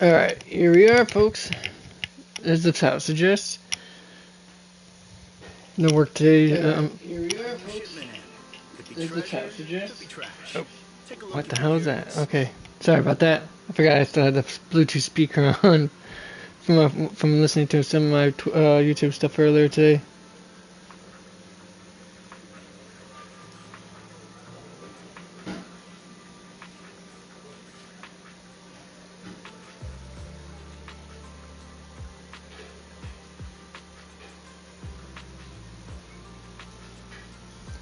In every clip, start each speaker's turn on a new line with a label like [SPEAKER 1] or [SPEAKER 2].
[SPEAKER 1] Alright, here we are, folks. As the house suggests. No work today.
[SPEAKER 2] Here we are, folks.
[SPEAKER 1] As the house suggests. Oh, what the hell is that? Okay, sorry about that. I forgot I still had the Bluetooth speaker on from listening to some of my YouTube stuff earlier today.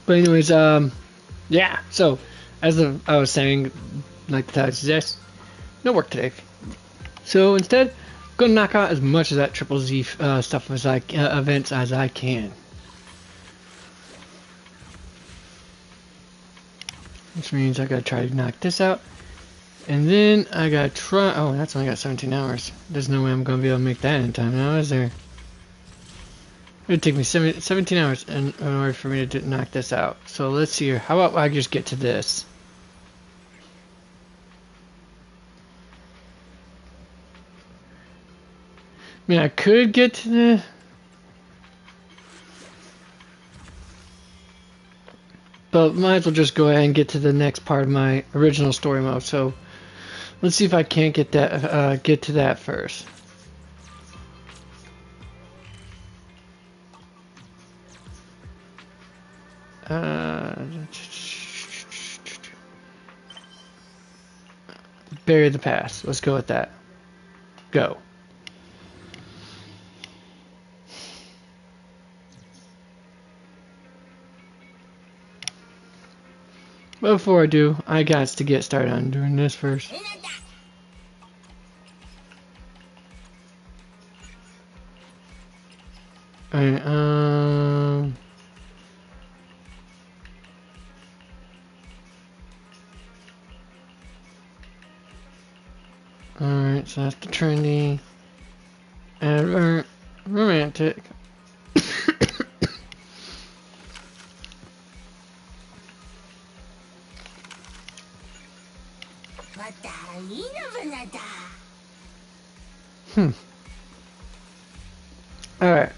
[SPEAKER 1] But anyways, yeah. So, I was saying, like the title suggests, no work today. So instead, I'm gonna knock out as much of that Triple Z stuff as events as I can. Which means I gotta try to knock this out, and then I gotta try. Oh, that's only got 17 hours. There's no way I'm gonna be able to make that in time now, is there? It'd take me 17 hours in order for me to knock this out. So let's see here. How about I just get to this? I mean, I could get to the... But might as well just go ahead and get to the next part of my original story mode. So let's see if I can't get that get to that first. Bury the past. Let's go with that. Go. But before I do, I got to get started on doing this first. Alright, alright, so that's the trendy and romantic. Alright.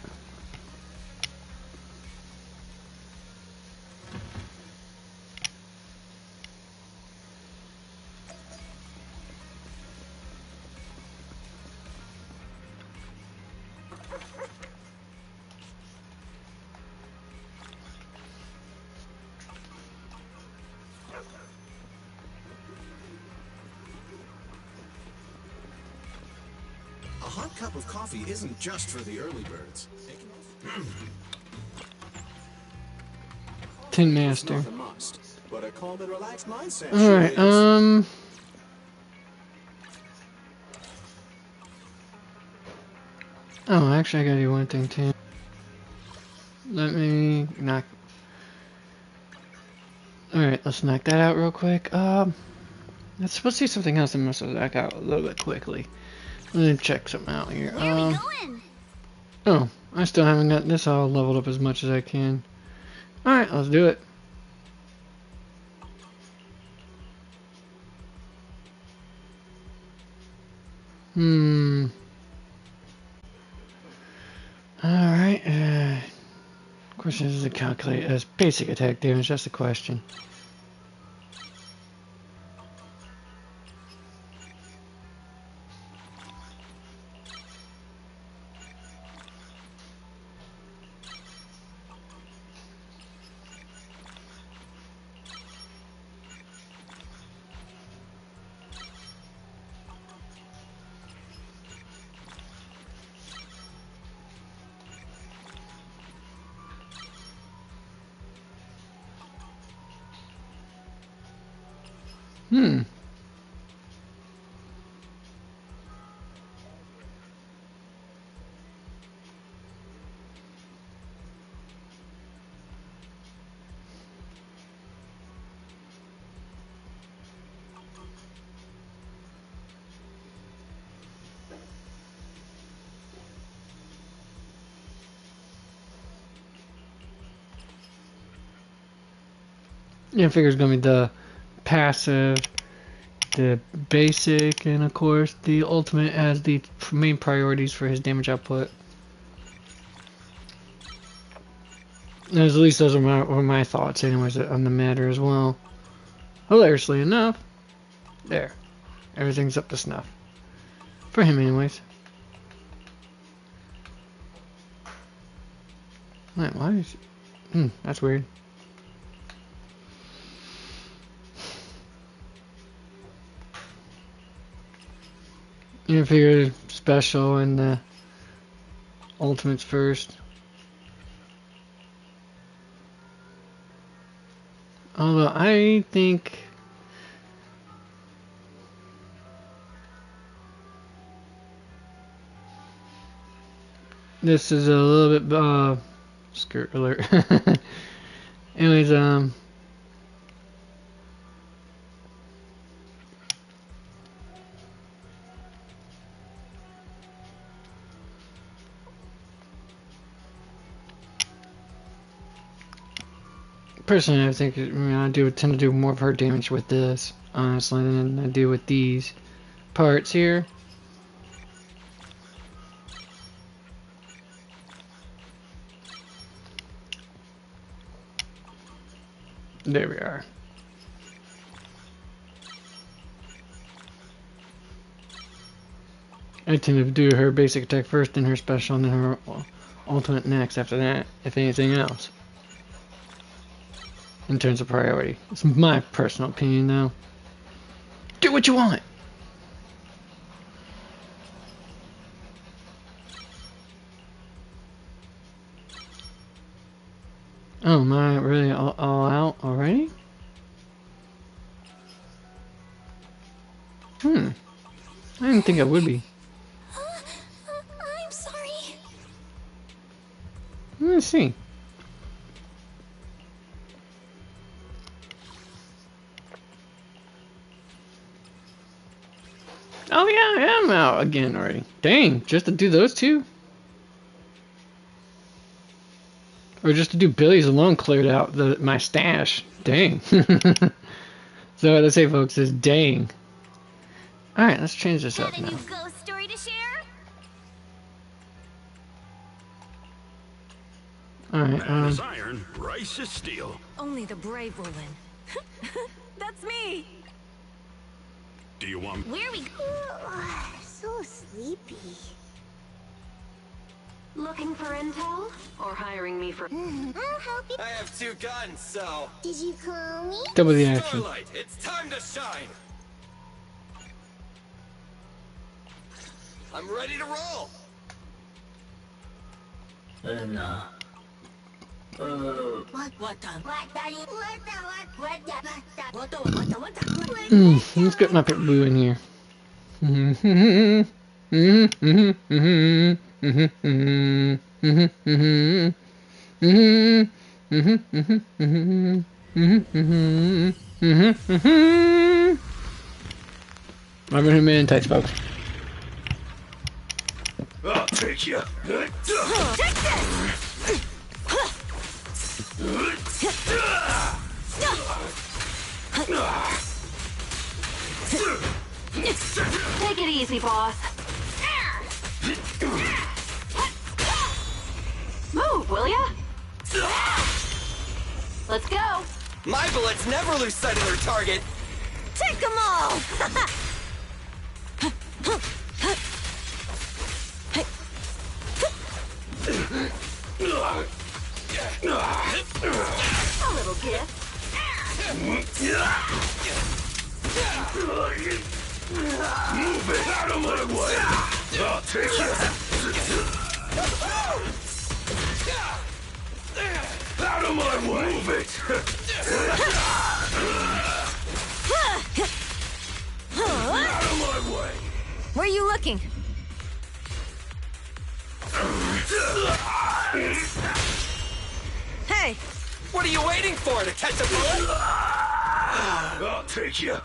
[SPEAKER 3] A hot cup of coffee isn't just for the early birds.
[SPEAKER 1] Tin Master.
[SPEAKER 3] It's not a must, but a calm and relaxed mindset.
[SPEAKER 1] Alright, oh, actually I gotta do one thing too. Let me knock... Alright, let's knock that out real quick. Let's see something else that must have knocked out a little bit quickly. Let me check something out here.
[SPEAKER 4] Where are we going?
[SPEAKER 1] Oh, I still haven't got this all leveled up as much as I can. Alright, let's do it. Alright, of course this is a calculate as basic attack damage, that's the question. Yeah, I figure it's gonna be the passive the basic, and of course the ultimate as the main priorities for his damage output. At least those were my thoughts anyways on the matter as well. Hilariously enough, there. Everything's up to snuff. For him anyways. Wait, why is... that's weird. You figure special and the ultimates first. Although I think this is a little bit skirt alert. Anyways, personally, I think I tend to do more of her damage with this, honestly, than I do with these parts here. There we are. I tend to do her basic attack first, then her special, and then her ultimate next after that, if anything else. In terms of priority. It's my personal opinion, though. Do what you want! Oh, am I really all out already? I didn't think I would be.
[SPEAKER 2] I'm sorry.
[SPEAKER 1] Let's see. Oh yeah, I am out again already. Dang, just to do those two? Or just to do Billy's alone cleared out my stash. Dang. So what I say, folks, is dang. Alright, let's change this up
[SPEAKER 2] Got a
[SPEAKER 1] now.
[SPEAKER 2] new ghost story to share?
[SPEAKER 1] Alright,
[SPEAKER 4] Man is iron, rice is steel.
[SPEAKER 2] Only the brave will win. That's me.
[SPEAKER 4] Do you want...
[SPEAKER 2] Where we so sleepy. Looking for intel? Or hiring me for... I'll help you.
[SPEAKER 3] I have 2 guns, so...
[SPEAKER 2] Did you call me?
[SPEAKER 1] double the action.
[SPEAKER 3] Starlight, it's time to shine! I'm ready to roll!
[SPEAKER 1] Let's get my pit boo in here. I'm gonna man tights, folks.
[SPEAKER 4] I'll take you.
[SPEAKER 2] Take it easy, boss. Move, will ya? Let's go.
[SPEAKER 3] My bullets never lose sight of their target!
[SPEAKER 2] Take them all. A little gift.
[SPEAKER 4] Move it out of my way. I'll take you. Out of my way. Move it. Out of my way.
[SPEAKER 2] Where are you looking? Hey!
[SPEAKER 3] What are you waiting for, to catch a bullet?
[SPEAKER 4] I'll take you.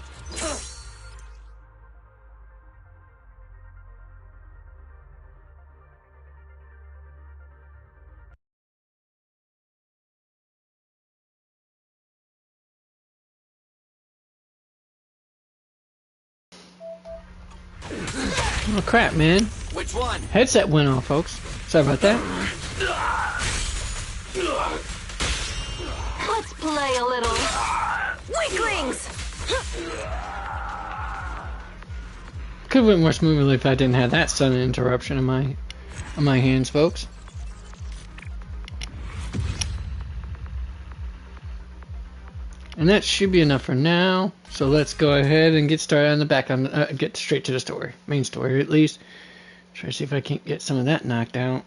[SPEAKER 1] Oh crap, man.
[SPEAKER 3] Which one?
[SPEAKER 1] Headset went off, folks. Sorry about that.
[SPEAKER 2] Let's play a little. Weaklings!
[SPEAKER 1] Could have went more smoothly if I didn't have that sudden interruption in my hands, folks. And that should be enough for now. So let's go ahead and get started on the back. Get straight to the story, main story at least. Try to see if I can't get some of that knocked out.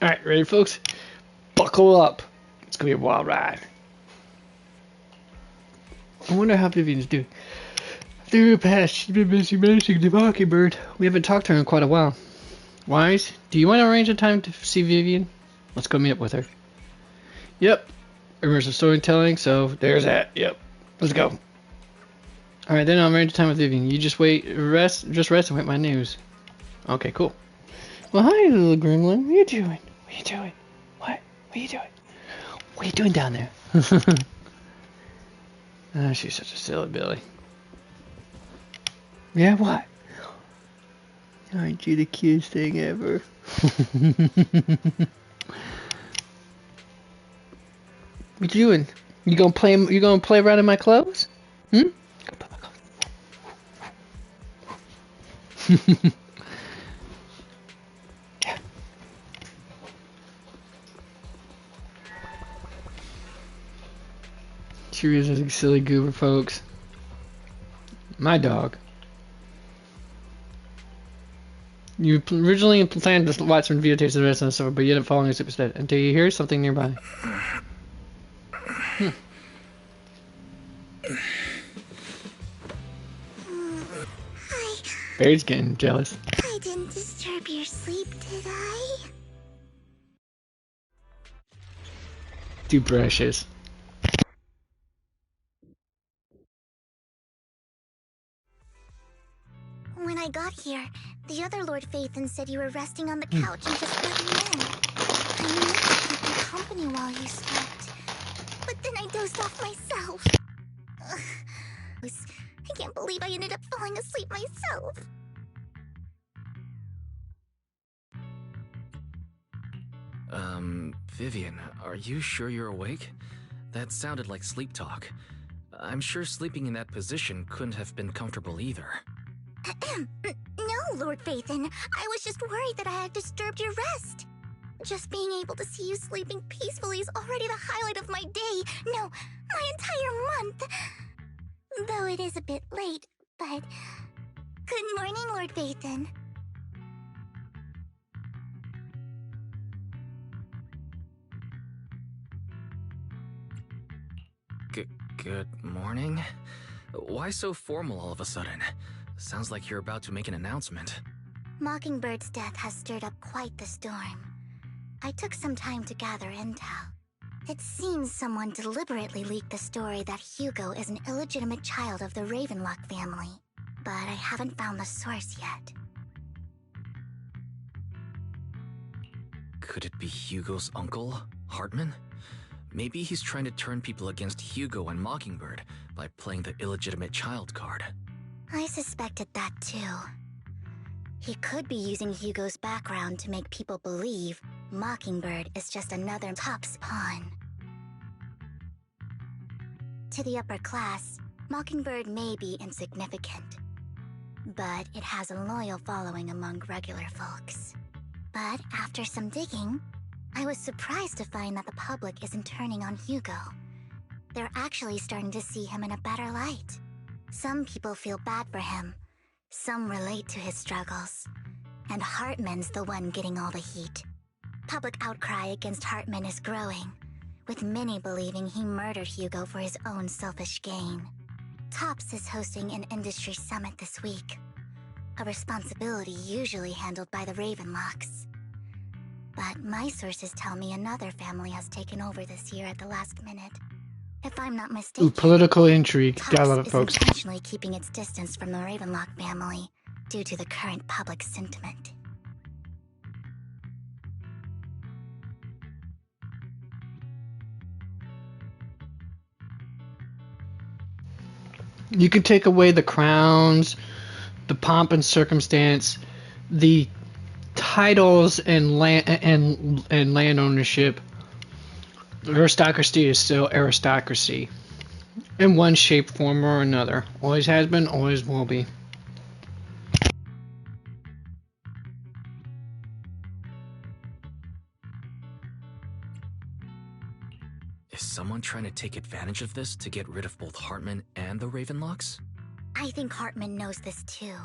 [SPEAKER 1] Alright, ready folks? Buckle up. It's gonna be a wild ride. I wonder how Vivian's doing. Through the past, she's been busy menacing the Mockingbird. We haven't talked to her in quite a while. Wise, do you want to arrange a time to see Vivian? Let's go meet up with her. Yep. Rumors of storytelling, so there's that. Yep. Let's go. Alright, then I'll arrange a time with Vivian. You just rest and wait my news. Okay, cool. Well, hi, little gremlin. What are you doing? What are you doing? What are you doing? What are you doing down there? Oh, she's such a silly Billy. Yeah, what? Aren't you the cutest thing ever? What you doing? You gonna play around in my clothes? Hmm? Go play my clothes. Yeah. She is a silly goober, folks. My dog. You originally planned to watch some videotapes of the rest of the summer, but you ended up falling asleep instead until you hear something nearby. Barry's getting jealous.
[SPEAKER 5] I didn't disturb your sleep, did I?
[SPEAKER 1] Too precious.
[SPEAKER 5] When I got here, the other Lord Phaethon said you were resting on the couch and just let me in. I meant to keep you company while you slept, but then I dozed off myself. Ugh. I can't believe I ended up falling asleep myself.
[SPEAKER 6] Vivian, are you sure you're awake? That sounded like sleep talk. I'm sure sleeping in that position couldn't have been comfortable either.
[SPEAKER 5] No, Lord Phaethon. I was just worried that I had disturbed your rest. Just being able to see you sleeping peacefully is already the highlight of my day. No, my entire month. Though it is a bit late, but... Good morning, Lord Phaethon.
[SPEAKER 6] Good morning? Why so formal all of a sudden? Sounds like you're about to make an announcement.
[SPEAKER 5] Mockingbird's death has stirred up quite the storm. I took some time to gather intel. It seems someone deliberately leaked the story that Hugo is an illegitimate child of the Ravenlock family, but I haven't found the source yet.
[SPEAKER 6] Could it be Hugo's uncle, Hartman? Maybe he's trying to turn people against Hugo and Mockingbird by playing the illegitimate child card.
[SPEAKER 5] I suspected that too. He could be using Hugo's background to make people believe Mockingbird is just another Top's pawn. To the upper class, Mockingbird may be insignificant, but it has a loyal following among regular folks. But after some digging, I was surprised to find that the public isn't turning on Hugo. They're actually starting to see him in a better light. Some people feel bad for him, some relate to his struggles, and Hartman's the one getting all the heat. Public outcry against Hartman is growing, with many believing he murdered Hugo for his own selfish gain. Tops is hosting an industry summit this week, a responsibility usually handled by the Ravenlocks. But my sources tell me another family has taken over this year at the last minute. If I'm not mistaken,
[SPEAKER 1] Ooh, political intrigue.
[SPEAKER 5] Tux
[SPEAKER 1] Gotta love it,
[SPEAKER 5] is
[SPEAKER 1] folks.
[SPEAKER 5] intentionally keeping its distance from the Ravenlock family due to the current public sentiment.
[SPEAKER 1] You could take away the crowns, the pomp and circumstance, the titles and land ownership. Aristocracy is still aristocracy, in one shape, form, or another. Always has been, always will be.
[SPEAKER 6] Is someone trying to take advantage of this to get rid of both Hartman and the Ravenlocks?
[SPEAKER 5] I think Hartman knows this too,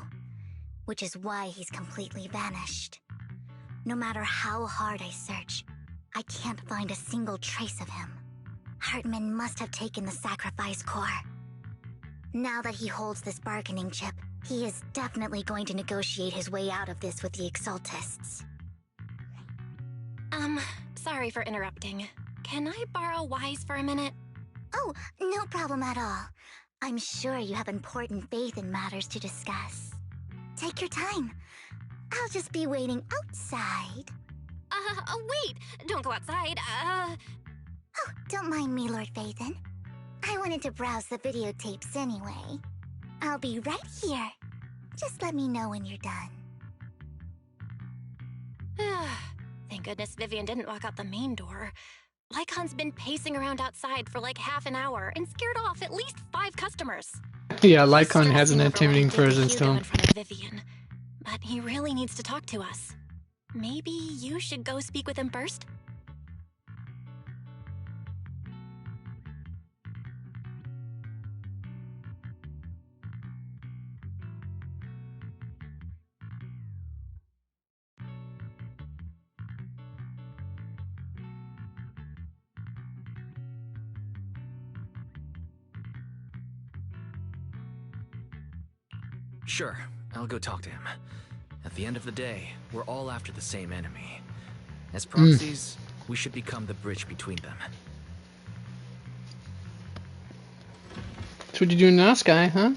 [SPEAKER 5] which is why he's completely vanished. No matter how hard I search, I can't find a single trace of him. Hartman must have taken the sacrifice core. Now that he holds this bargaining chip, he is definitely going to negotiate his way out of this with the Exaltists.
[SPEAKER 7] Sorry for interrupting. Can I borrow Wise for a minute?
[SPEAKER 5] Oh, no problem at all. I'm sure you have important faith in matters to discuss. Take your time. I'll just be waiting outside.
[SPEAKER 7] Wait! Don't go outside,
[SPEAKER 5] Oh, don't mind me, Lord Phaethon. I wanted to browse the videotapes anyway. I'll be right here. Just let me know when you're done.
[SPEAKER 7] Thank goodness Vivian didn't walk out the main door. Lycon's been pacing around outside for like half an hour and scared off at least 5 customers.
[SPEAKER 1] Yeah, Lycon has an
[SPEAKER 7] Stressing over what he
[SPEAKER 1] intimidating
[SPEAKER 7] did to
[SPEAKER 1] presence to
[SPEAKER 7] Hugo
[SPEAKER 1] him.
[SPEAKER 7] in front of Vivian. But he really needs to talk to us. Maybe you should go speak with him first?
[SPEAKER 6] Sure, I'll go talk to him. At the end of the day, we're all after the same enemy. As proxies, we should become the bridge between them.
[SPEAKER 1] That's what you're doing now, Sky, huh?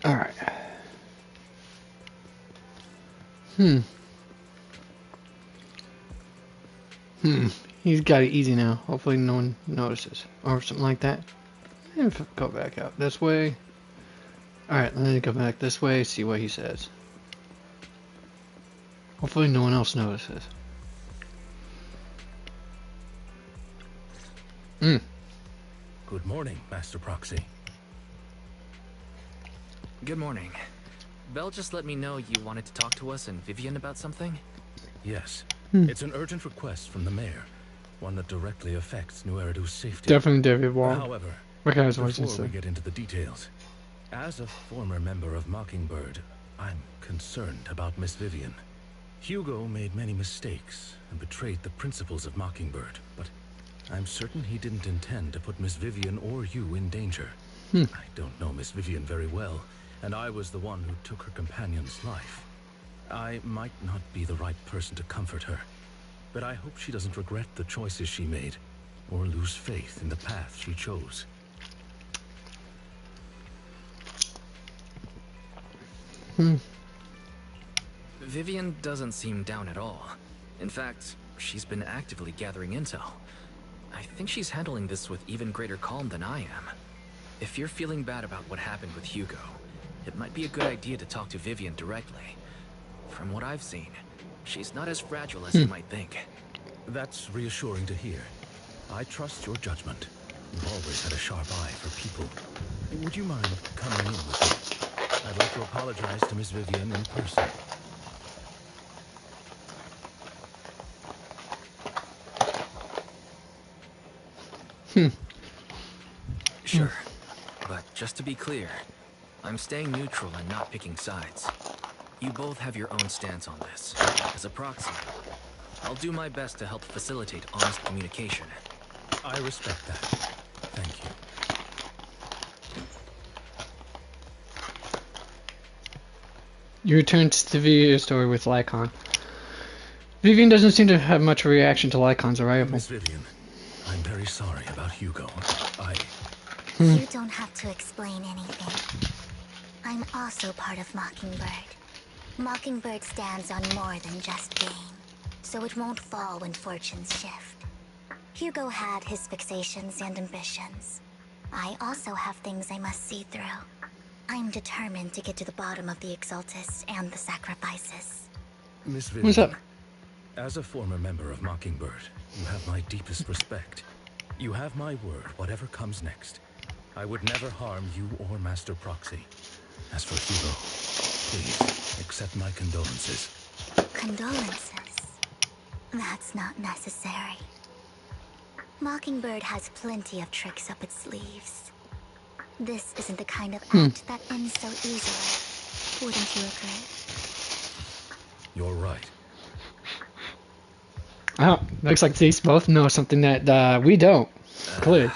[SPEAKER 1] Alright. He's got it easy now. Hopefully no one notices. Or something like that. And go back out this way. Alright, let me go back this way, see what he says. Hopefully no one else notices.
[SPEAKER 4] Good morning, Master Proxy.
[SPEAKER 6] Good morning. Belle just let me know you wanted to talk to us and Vivian about something?
[SPEAKER 4] Yes. It's an urgent request from the mayor, one that directly affects New Eridu's safety.
[SPEAKER 1] Definitely David Wall.
[SPEAKER 4] However,
[SPEAKER 1] Recognize what he
[SPEAKER 4] before we
[SPEAKER 1] said.
[SPEAKER 4] get into the details, as a former member of Mockingbird, I'm concerned about Miss Vivian. Hugo made many mistakes and betrayed the principles of Mockingbird, but I'm certain he didn't intend to put Miss Vivian or you in danger. I don't know Miss Vivian very well, and I was the one who took her companion's life. I might not be the right person to comfort her, but I hope she doesn't regret the choices she made, or lose faith in the path she chose.
[SPEAKER 6] Vivian doesn't seem down at all. In fact, she's been actively gathering intel. I think she's handling this with even greater calm than I am. If you're feeling bad about what happened with Hugo, it might be a good idea to talk to Vivian directly. From what I've seen, she's not as fragile as you might think.
[SPEAKER 4] That's reassuring to hear. I trust your judgment. You've always had a sharp eye for people. Would you mind coming in with me? I'd like to apologize to Miss Vivian in person.
[SPEAKER 6] Sure. But just to be clear, I'm staying neutral and not picking sides. You both have your own stance on this. As a proxy, I'll do my best to help facilitate honest communication.
[SPEAKER 4] I respect that. Thank you.
[SPEAKER 1] You return to the video story with Lycon. Vivian doesn't seem to have much of a reaction to Lycon's arrival.
[SPEAKER 4] Miss Vivian, I'm very sorry about Hugo.
[SPEAKER 5] You don't have to explain anything. I'm also part of Mockingbird. Mockingbird stands on more than just gain, so it won't fall when fortunes shift. Hugo had his fixations and ambitions. I also have things I must see through. I'm determined to get to the bottom of the Exaltists and the sacrifices.
[SPEAKER 4] Miss Vivian,
[SPEAKER 1] What's up?
[SPEAKER 4] as a former member of Mockingbird, you have my deepest respect. You have my word, whatever comes next. I would never harm you or Master Proxy. As for Hugo, please accept my condolences.
[SPEAKER 5] Condolences? That's not necessary. Mockingbird has plenty of tricks up its sleeves. This isn't the kind of act that ends so easily. Wouldn't you agree?
[SPEAKER 4] You're right.
[SPEAKER 1] Oh, looks like they both know something that we don't. Clearly.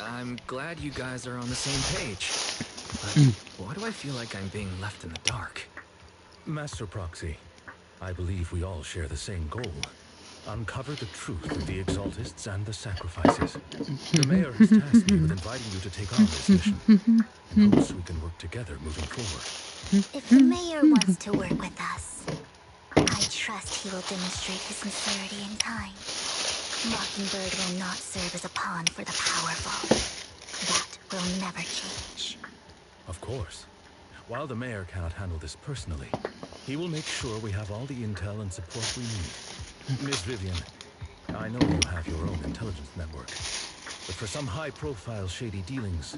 [SPEAKER 6] I'm glad you guys are on the same page. But why do I feel like I'm being left in the dark?
[SPEAKER 4] Master Proxy, I believe we all share the same goal. Uncover the truth of the Exaltists and the sacrifices. The mayor has tasked me with inviting you to take on this mission, in hopes we can work together moving forward.
[SPEAKER 5] If the mayor wants to work with us, I trust he will demonstrate his sincerity in time. Mockingbird will not serve as a pawn for the powerful. That will never change.
[SPEAKER 4] Of course. While the mayor cannot handle this personally, he will make sure we have all the intel and support we need. Miss Vivian, I know you have your own intelligence network, but for some high-profile shady dealings,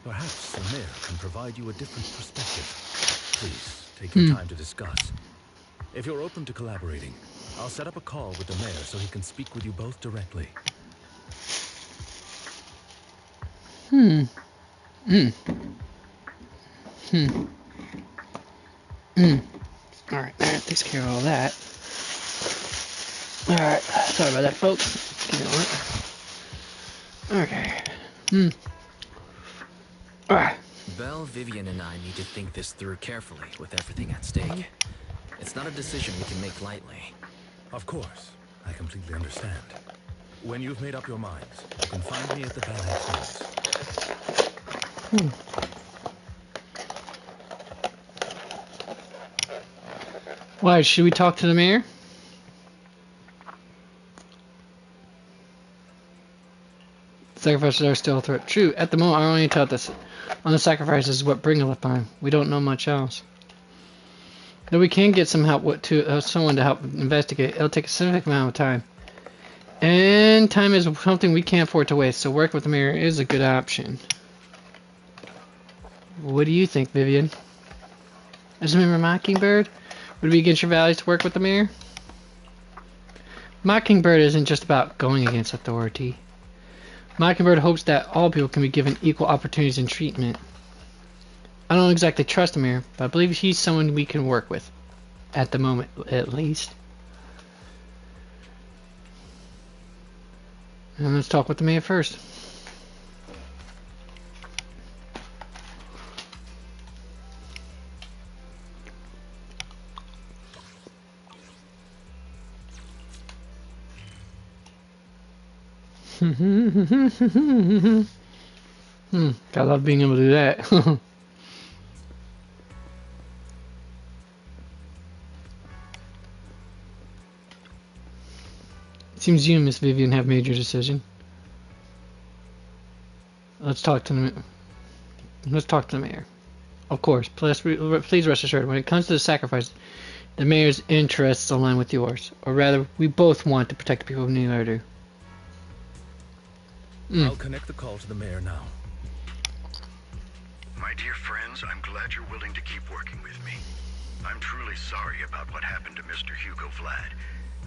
[SPEAKER 4] perhaps the mayor can provide you a different perspective. Please, take your time to discuss. If you're open to collaborating, I'll set up a call with the mayor so he can speak with you both directly.
[SPEAKER 1] Alright, that takes care of all that. Alright, sorry about that, folks. Keep going. Okay. Alright.
[SPEAKER 6] Belle, Vivian, and I need to think this through carefully with everything at stake. It's not a decision we can make lightly.
[SPEAKER 4] Of course, I completely understand. When you've made up your minds, you can find me at the Ballet Clubs.
[SPEAKER 1] Why, should we talk to the mayor? Sacrifices are still a threat. True, at the moment our only intel on the sacrifices is what Bringer left behind. We don't know much else. Though we can get some help someone to help investigate, it'll take a significant amount of time. And time is something we can't afford to waste, so work with the mayor is a good option. What do you think, Vivian? As a member of Mockingbird, would it be against your values to work with the mayor? Mockingbird isn't just about going against authority. Mockingbird hopes that all people can be given equal opportunities and treatment. I don't exactly trust the mayor, but I believe he's someone we can work with. At the moment, at least. And let's talk with the mayor first. I love being able to do that. Seems you, Miss Vivian, have made your decision. Let's talk to the mayor. Of course, please rest assured, when it comes to the sacrifice, the mayor's interests align with yours. Or rather, we both want to protect the people of New Order.
[SPEAKER 4] I'll connect the call to the mayor now.
[SPEAKER 8] My dear friends, I'm glad you're willing to keep working with me. I'm truly sorry about what happened to Mr. Hugo Vlad.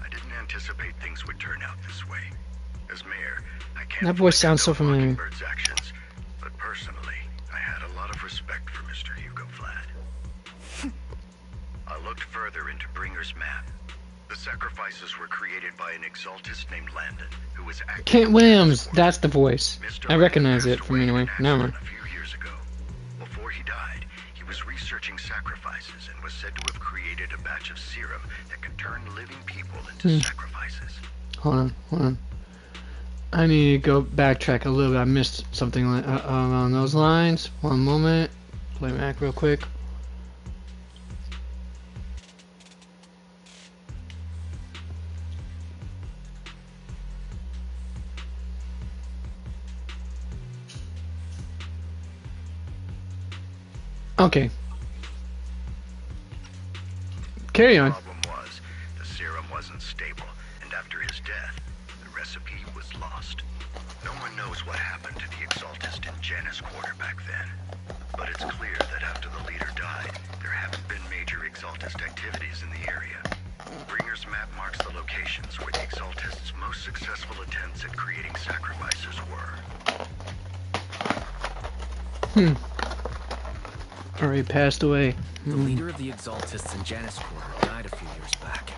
[SPEAKER 8] I didn't anticipate things would turn out this way. As mayor, I can't...
[SPEAKER 1] That voice sounds so familiar.
[SPEAKER 8] Mockingbird's actions, but personally, I had a lot of respect for Mr. Hugo Vlad. I looked further into Bringer's map. The sacrifices were created by an exaltist named Landon, who was active...
[SPEAKER 1] Kent Williams, that's the voice. I recognize it from anywhere. Never mind.
[SPEAKER 8] A few years ago. Before he died, he He was researching sacrifices and was said to have created a batch of serum that could turn living people into sacrifices.
[SPEAKER 1] Hold on. I need to go backtrack a little bit. I missed something along those lines. One moment. Play Mac real quick. Okay. Carry on.
[SPEAKER 8] The problem was, the serum wasn't stable, and after his death, the recipe was lost. No one knows what happened to the Exaltist in Janus Quarter back then. But it's clear that after the leader died, there haven't been major Exaltist activities in the area. Bringer's map marks the locations where the Exaltist's most successful attempts at creating sacrifices were.
[SPEAKER 1] Already passed away.
[SPEAKER 6] The leader of the Exaltists in Janus Quarter died a few years back.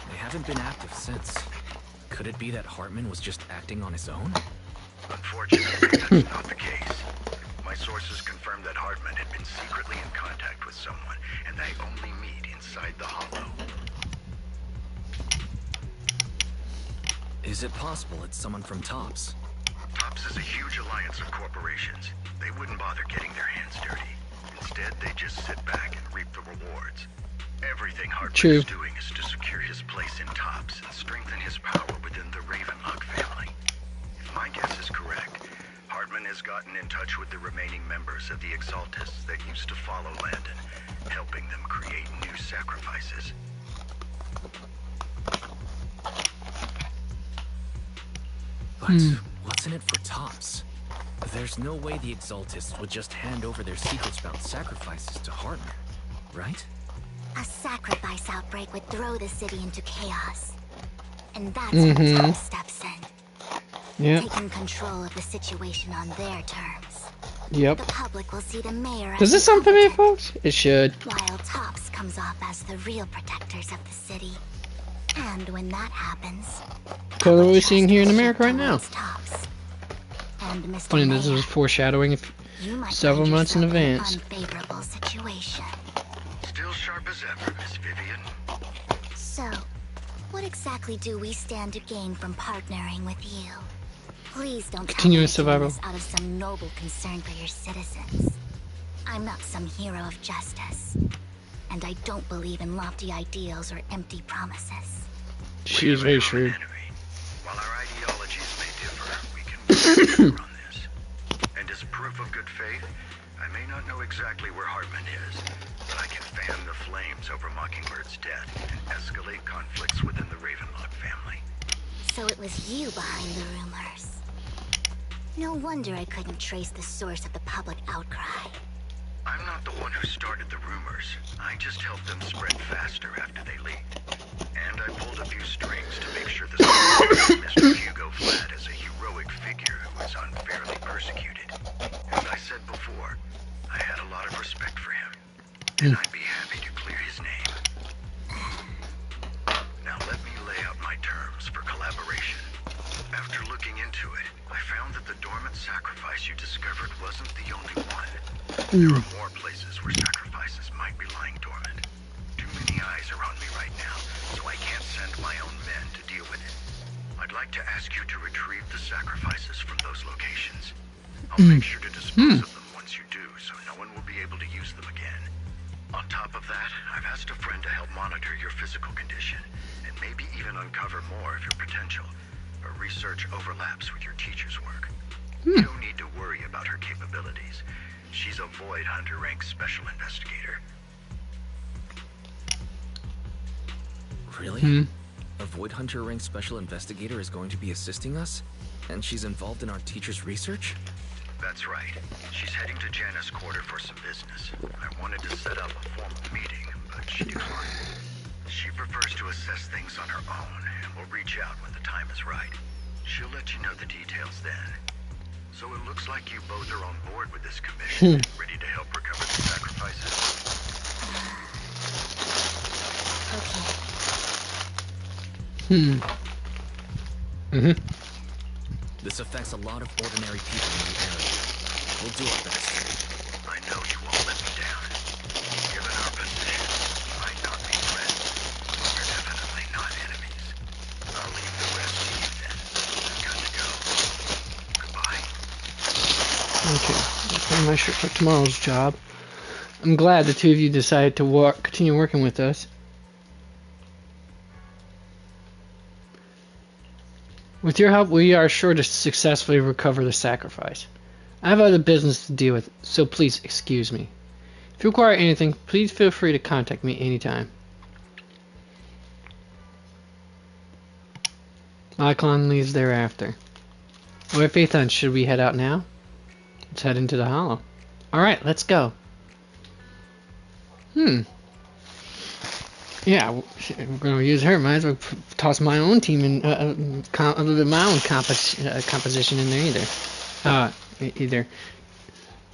[SPEAKER 6] They haven't been active since. Could it be that Hartman was just acting on his own?
[SPEAKER 8] Unfortunately, that's not the case. My sources confirmed that Hartman had been secretly in contact with someone, and they only meet inside the Hollow.
[SPEAKER 6] Is it possible it's someone from TOPS?
[SPEAKER 8] TOPS is a huge alliance of corporations. They wouldn't bother getting their hands dirty. Instead, they just sit back and reap the rewards. Everything Hartman is doing is to secure his place in TOPS and strengthen his power within the Ravenlock family. If my guess is correct, Hartman has gotten in touch with the remaining members of the Exaltists that used to follow Landon, helping them create new sacrifices.
[SPEAKER 6] But what's in it for TOPS? There's no way the Exaltists would just hand over their secrets about sacrifices to Hartman, right?
[SPEAKER 5] A sacrifice outbreak would throw the city into chaos. And that's when TOPS steps in. Taking control of the situation on their terms.
[SPEAKER 1] Yep.
[SPEAKER 5] The public will see the mayor as
[SPEAKER 1] Does this sound familiar, folks? It should.
[SPEAKER 5] while TOPS comes off as the real protectors of the city. And when that happens,
[SPEAKER 1] Kind of what we're seeing here in America right now.
[SPEAKER 5] TOPS. And Mr.
[SPEAKER 1] Funny, this
[SPEAKER 5] Mayor,
[SPEAKER 1] is foreshadowing
[SPEAKER 5] you might
[SPEAKER 1] several
[SPEAKER 5] find
[SPEAKER 1] months in
[SPEAKER 5] yourself
[SPEAKER 1] advance.
[SPEAKER 5] an unfavorable situation.
[SPEAKER 8] Still sharp as ever, Miss Vivian.
[SPEAKER 5] So, what exactly do we stand to gain from partnering with you? Please don't
[SPEAKER 1] Continuous
[SPEAKER 5] tell me you're doing
[SPEAKER 1] survival.
[SPEAKER 5] this out of some noble concern for your citizens. I'm not some hero of justice, and I don't believe in lofty ideals or empty promises.
[SPEAKER 1] She is very shrewd.
[SPEAKER 8] While our ideologies may differ, we can work together on this. And as proof of good faith, I may not know exactly where Hartman is, but I can fan the flames over Mockingbird's death and escalate conflicts within the Ravenlock family.
[SPEAKER 5] So it was you behind the rumors. No wonder I couldn't trace the source of the public outcry.
[SPEAKER 8] I'm not the one who started the rumors. I just helped them spread faster after they leaked. And I pulled a few strings to make sure the story of Mr. Hugo Fladd as a heroic figure who was unfairly persecuted. As I said before, I had a lot of respect for him. And I'd be happy to clear his name. Now let me lay out my terms for collaboration. After looking into it, I found that the dormant sacrifice you discovered wasn't the only one. There are more places where sacrifices might be lying dormant. Too many eyes are on me right now, so I can't send my own men to deal with it. I'd like to ask you to retrieve the sacrifices from those locations. I'll make sure to dispose of them once you do, so no one will be able to use them again. On top of that, I've asked a friend to help monitor your physical condition, and maybe even uncover more of your potential. Her research overlaps with your teacher's work. You don't need to worry about her capabilities. She's a Void Hunter rank special investigator.
[SPEAKER 6] Really? A Void Hunter rank special investigator is going to be assisting us? And she's involved in our teacher's research?
[SPEAKER 8] That's right. She's heading to Janus Quarter for some business. I wanted to set up a formal meeting, but she declined. She prefers to assess things on her own, and will reach out when the time is right. She'll let you know the details then. So it looks like you both are on board with this commission, ready to help recover the sacrifices.
[SPEAKER 6] This affects a lot of ordinary people in the area. We'll do our best.
[SPEAKER 8] I know you won't let me down.
[SPEAKER 1] on my shirt for tomorrow's job. I'm glad the two of you decided to continue working with us. With your help, we are sure to successfully recover the sacrifice. I have other business to deal with, so please excuse me. If you require anything, please feel free to contact me anytime. Icon leaves thereafter. Alright, Phaethon, should we head out now? Let's head into the hollow. Alright, let's go. Yeah, we're gonna use her. Might as well toss my own team in, a little bit of my own composition in there either.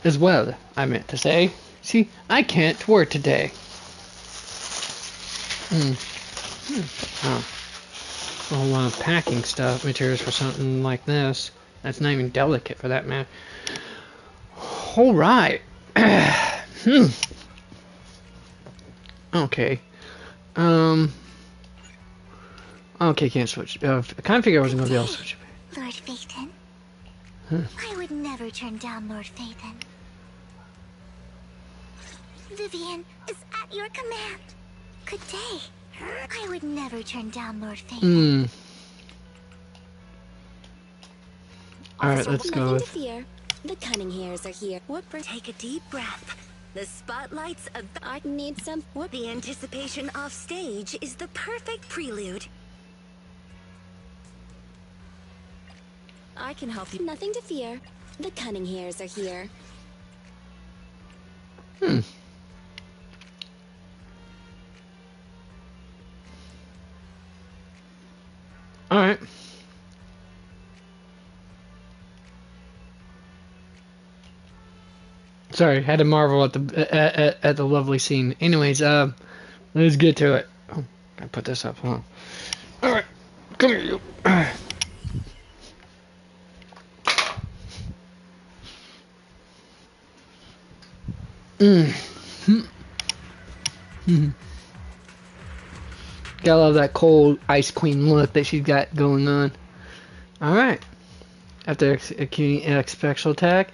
[SPEAKER 1] As well, I meant to say. See, I can't work today. Oh. A whole lot of packing stuff, materials for something like this. That's not even delicate for that matter. Alright. Okay. Okay, can't switch. I kind of figured I wasn't going to be able to switch.
[SPEAKER 5] Lord Phaethon. I would never turn down Lord Phaethon. Vivian is at your command. Good day. I would never turn down Lord Phaethon.
[SPEAKER 1] Alright, let's go.
[SPEAKER 9] Nothing to fear. The cunning hairs are here.
[SPEAKER 10] Take a deep breath. The spotlight's
[SPEAKER 9] I need some.
[SPEAKER 10] The anticipation off stage is the perfect prelude.
[SPEAKER 9] I can help you. Nothing to fear. The cunning hairs are here.
[SPEAKER 1] Alright. Sorry, had to marvel at the lovely scene. Anyways, let's get to it. Oh, I put this up, huh? Alright, come here, you. Gotta love that cold ice queen look that she's got going on. Alright. After executing an special attack,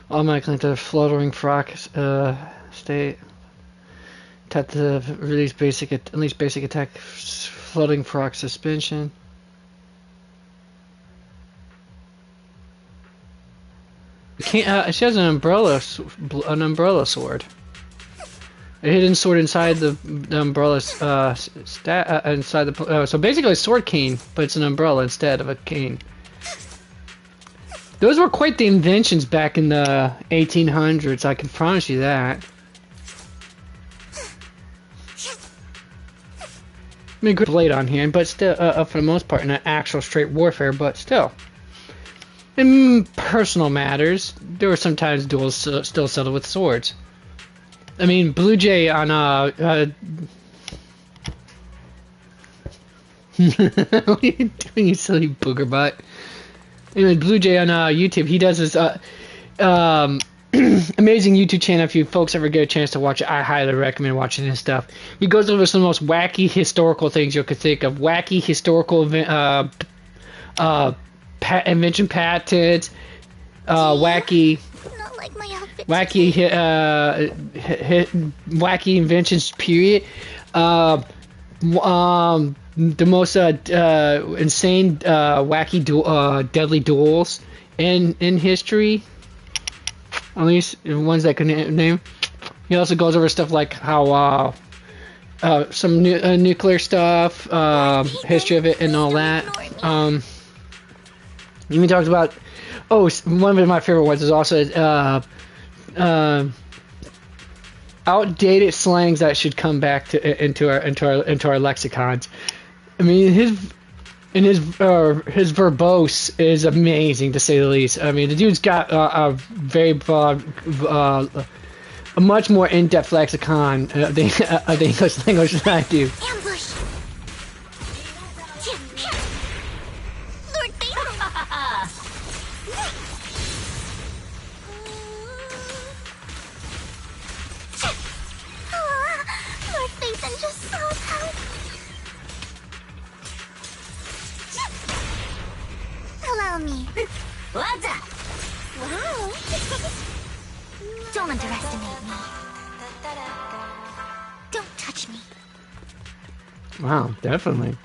[SPEAKER 1] automatically into fluttering frock state. Tap to release unleash basic attack floating frock suspension. She has an umbrella sword. A hidden sword inside the umbrella inside the so basically a sword cane, but it's an umbrella instead of a cane. Those were quite the inventions back in the 1800s, I can promise you that. I mean, good blade on hand, but still, for the most part, not actual straight warfare, but still. In personal matters, there were sometimes duels still settled with swords. I mean, Blue Jay on what are you doing, you silly booger butt? Anyway, Blue Jay on YouTube, he does this amazing YouTube channel. If you folks ever get a chance to watch it, I highly recommend watching his stuff. He goes over some of the most wacky historical things you could think of. Wacky historical invention patents, wacky inventions, period. The most insane, wacky, deadly duels in history. At least ones that can name. He also goes over stuff like how some nuclear stuff, history of it, and all that. Even talks about. Oh, one of my favorite ones is also outdated slangs that should come back to into our lexicons. I mean, his verbose is amazing, to say the least. I mean, the dude's got a very broad, a much more in-depth lexicon of the English language than I do.
[SPEAKER 5] Ambush! Lord Phaethon! Lord Phaethon just saw help. Allow me.
[SPEAKER 10] What's up?
[SPEAKER 5] Wow. Don't underestimate me. Don't touch me.
[SPEAKER 1] Wow, definitely.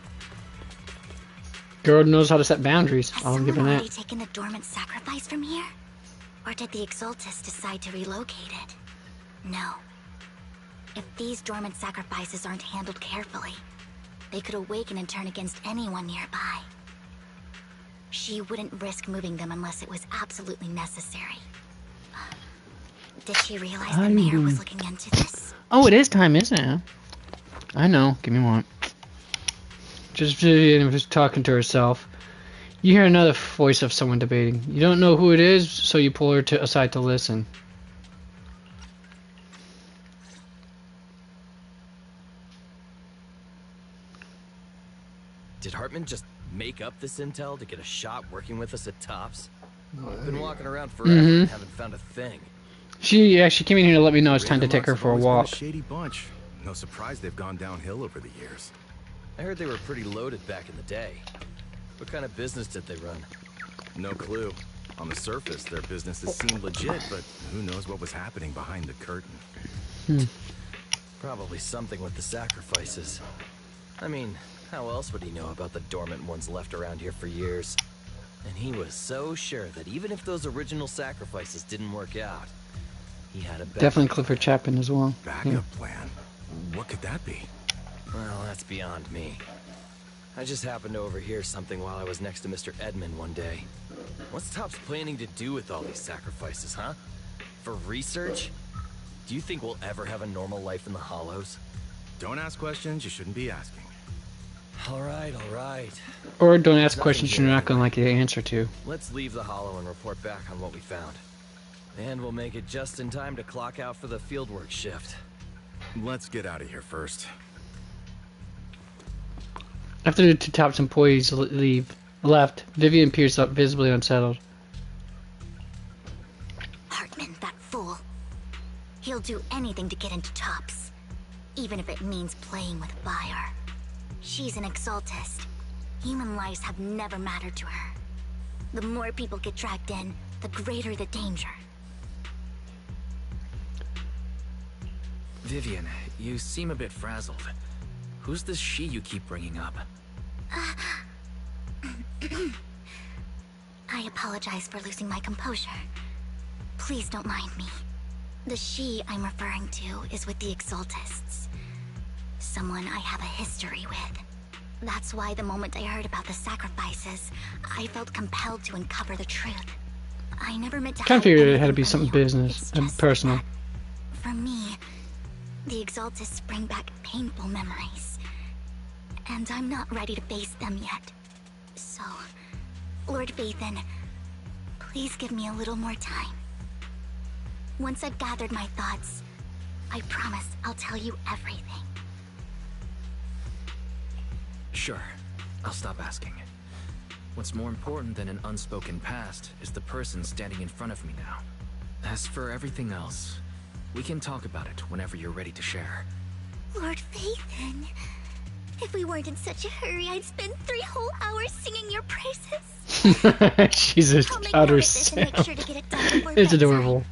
[SPEAKER 1] Girl knows how to set boundaries.
[SPEAKER 5] Has
[SPEAKER 1] I'll give
[SPEAKER 5] someone
[SPEAKER 1] her
[SPEAKER 5] already
[SPEAKER 1] that.
[SPEAKER 5] taken the dormant sacrifice from here? Or did the Exaltus decide to relocate it? No. If these dormant sacrifices aren't handled carefully, they could awaken and turn against anyone nearby. She wouldn't risk moving them unless it was absolutely necessary. Did she realize the mayor was looking into this?
[SPEAKER 1] Oh, it is time, isn't it? I know. Give me one. Just Vivian was talking to herself. You hear another voice of someone debating. You don't know who it is, so you pull her aside to listen.
[SPEAKER 11] Did Hartman just make up this intel to get a shot working with us at Tops? I've been walking around forever and haven't found a thing.
[SPEAKER 1] She came in here to let me know it's time to take her for a walk.
[SPEAKER 4] Shady bunch. No surprise they've gone downhill over the years.
[SPEAKER 11] I heard they were pretty loaded back in the day. What kind of business did they run?
[SPEAKER 4] No clue. On the surface, their businesses seemed legit, but who knows what was happening behind the curtain.
[SPEAKER 11] Probably something with the sacrifices. I mean, how else would he know about the dormant ones left around here for years? And he was so sure that even if those original sacrifices didn't work out, he had a backup.
[SPEAKER 1] Definitely Clifford Chapman as well.
[SPEAKER 4] Backup plan? What could that be?
[SPEAKER 11] Well, that's beyond me. I just happened to overhear something while I was next to Mr. Edmund one day. What's Tops planning to do with all these sacrifices, huh? For research? Do you think we'll ever have a normal life in the Hollows?
[SPEAKER 4] Don't ask questions you shouldn't be asking.
[SPEAKER 11] All right.
[SPEAKER 1] Or don't ask questions you're not going to like the answer to.
[SPEAKER 11] Let's leave the Hollow and report back on what we found. And we'll make it just in time to clock out for the fieldwork shift.
[SPEAKER 4] Let's get out of here first.
[SPEAKER 1] After the two Tops employees left, Vivian peers up, visibly unsettled.
[SPEAKER 5] Hartman, that fool. He'll do anything to get into Tops, even if it means playing with fire. She's an Exaltist. Human lives have never mattered to her. The more people get dragged in, the greater the danger.
[SPEAKER 6] Vivian, you seem a bit frazzled. Who's this she you keep bringing up?
[SPEAKER 5] I apologize for losing my composure. Please don't mind me. The she I'm referring to is with the Exaltists. Someone I have a history with. That's why the moment I heard about the sacrifices, I felt compelled to uncover the truth. I never meant to
[SPEAKER 1] Kind of
[SPEAKER 5] hide
[SPEAKER 1] figured it had to
[SPEAKER 5] anything
[SPEAKER 1] be
[SPEAKER 5] from
[SPEAKER 1] something
[SPEAKER 5] you.
[SPEAKER 1] business
[SPEAKER 5] It's
[SPEAKER 1] and
[SPEAKER 5] just
[SPEAKER 1] personal.
[SPEAKER 5] that, for me, the Exaltists bring back painful memories. And I'm not ready to face them yet. So, Lord Vathan, please give me a little more time. Once I've gathered my thoughts, I promise I'll tell you everything.
[SPEAKER 6] Sure, I'll stop asking. What's more important than an unspoken past is the person standing in front of me now. As for everything else, we can talk about it whenever you're ready to share.
[SPEAKER 5] Lord Vathan, if we weren't in such a hurry, I'd spend 3 whole hours singing your praises.
[SPEAKER 1] She's a
[SPEAKER 5] I'll make
[SPEAKER 1] utter
[SPEAKER 5] note of this and make
[SPEAKER 1] simp.
[SPEAKER 5] sure to get it done before
[SPEAKER 1] It's
[SPEAKER 5] bedtime.
[SPEAKER 1] adorable.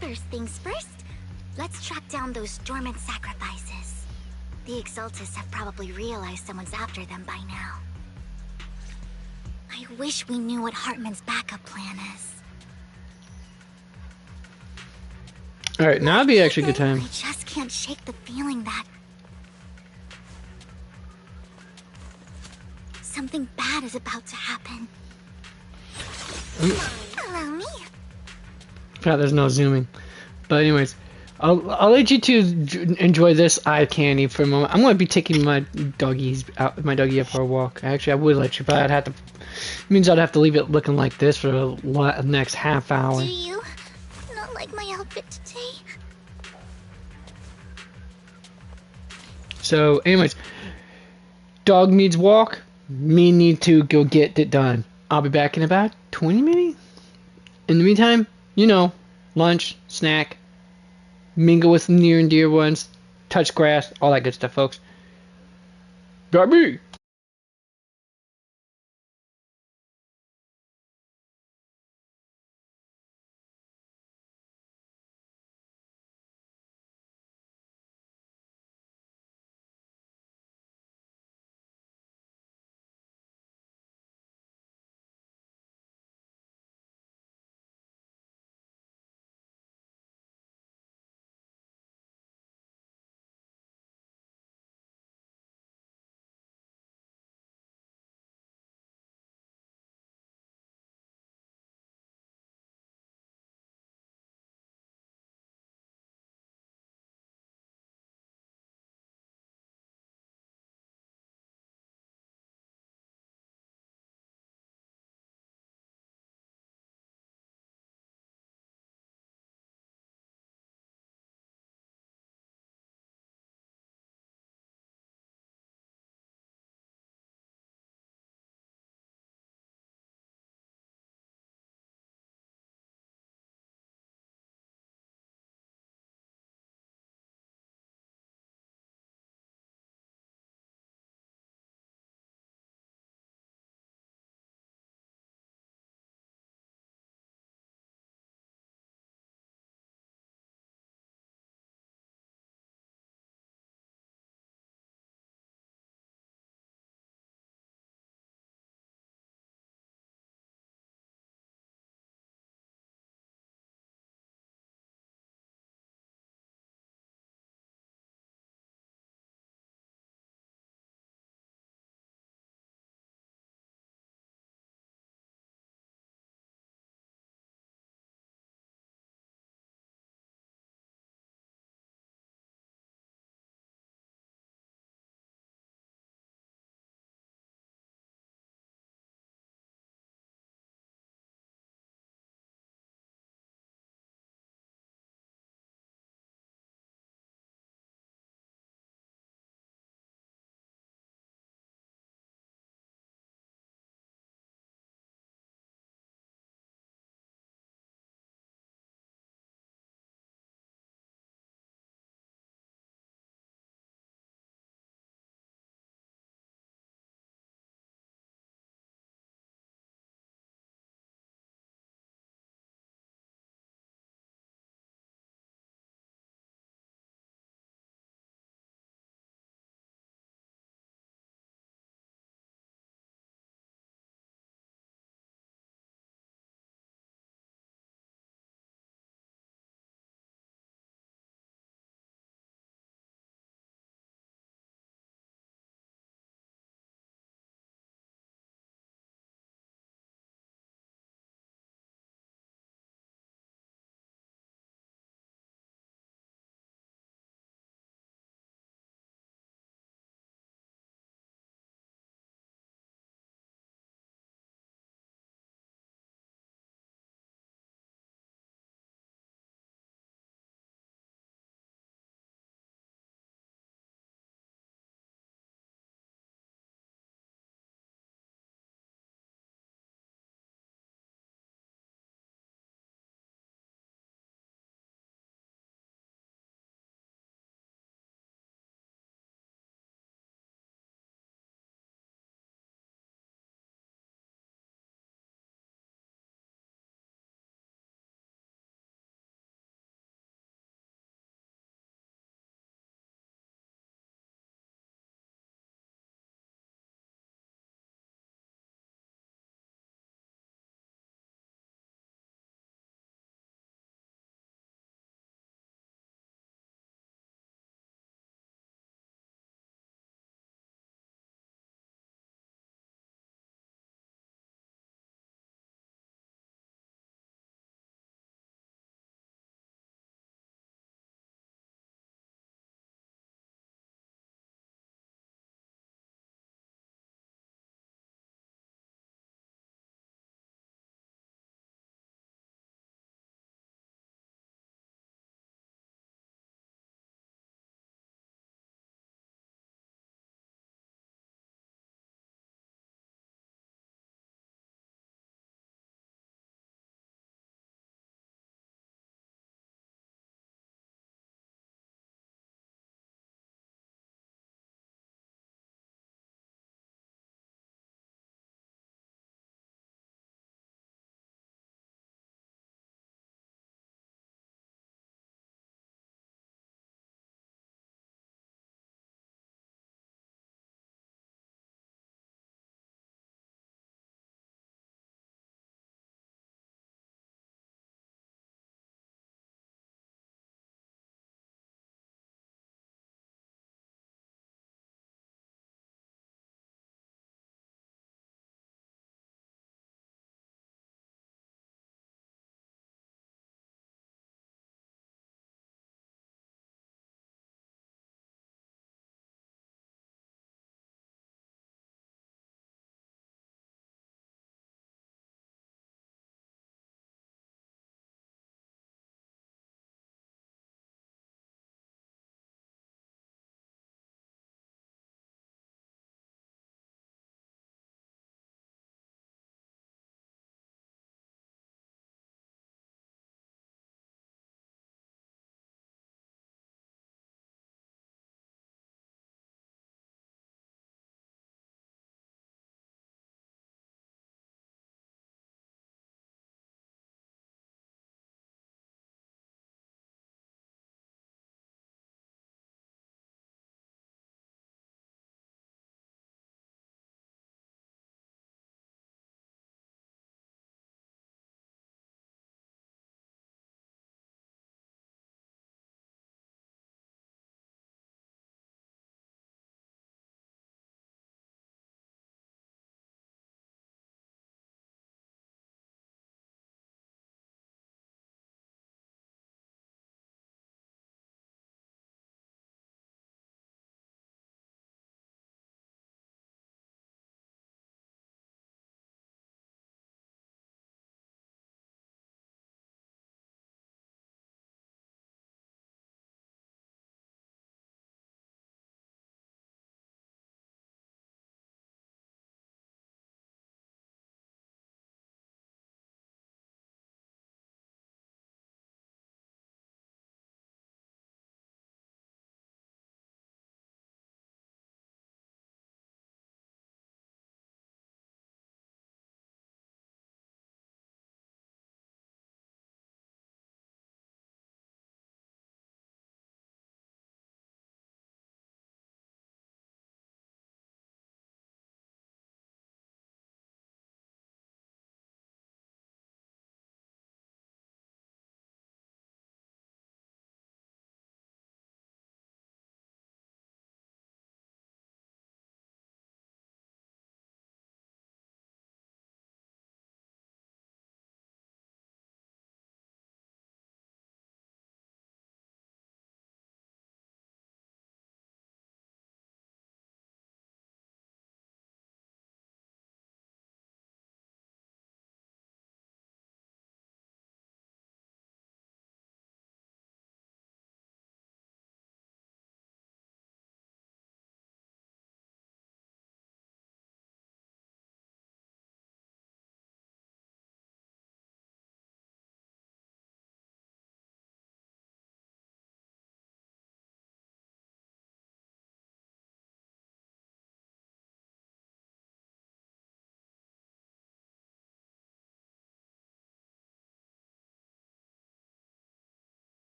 [SPEAKER 5] First things first, let's track down those dormant sacrifices. The Exaltists have probably realized someone's after them by now. I wish we knew what Hartman's backup plan is.
[SPEAKER 1] Alright, now would be actually a good time.
[SPEAKER 5] I just can't shake the feeling that something bad is about to happen. Allow me.
[SPEAKER 1] God, there's no zooming. But anyways, I'll let you two enjoy this eye candy for a moment. I'm going to be taking my doggy up for a walk. Actually, I would let you, but I'd have to. Means I'd have to leave it looking like this for the next half hour.
[SPEAKER 5] Do you not like my outfit today?
[SPEAKER 1] So, anyways, dog needs walk. Me need to go get it done. I'll be back in about 20 minutes. In the meantime, you know, lunch, snack, mingle with near and dear ones, touch grass, all that good stuff, folks. Baby!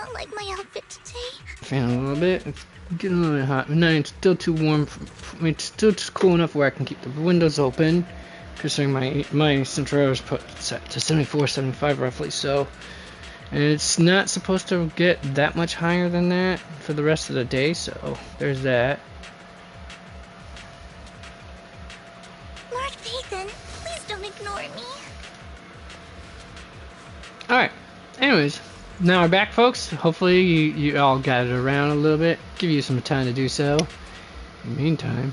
[SPEAKER 5] don't like my outfit today.
[SPEAKER 1] Fan a little bit. It's getting a little bit hot. No, it's still too warm. I mean, it's still just cool enough where I can keep the windows open. Considering my central air is put set to 74, 75 roughly. So, and it's not supposed to get that much higher than that for the rest of the day. So there's that.
[SPEAKER 5] Lord Phaethon, please don't ignore me.
[SPEAKER 1] Alright, anyways, now we're back, folks. Hopefully you all gathered around a little bit. Give you some time to do so. In the meantime,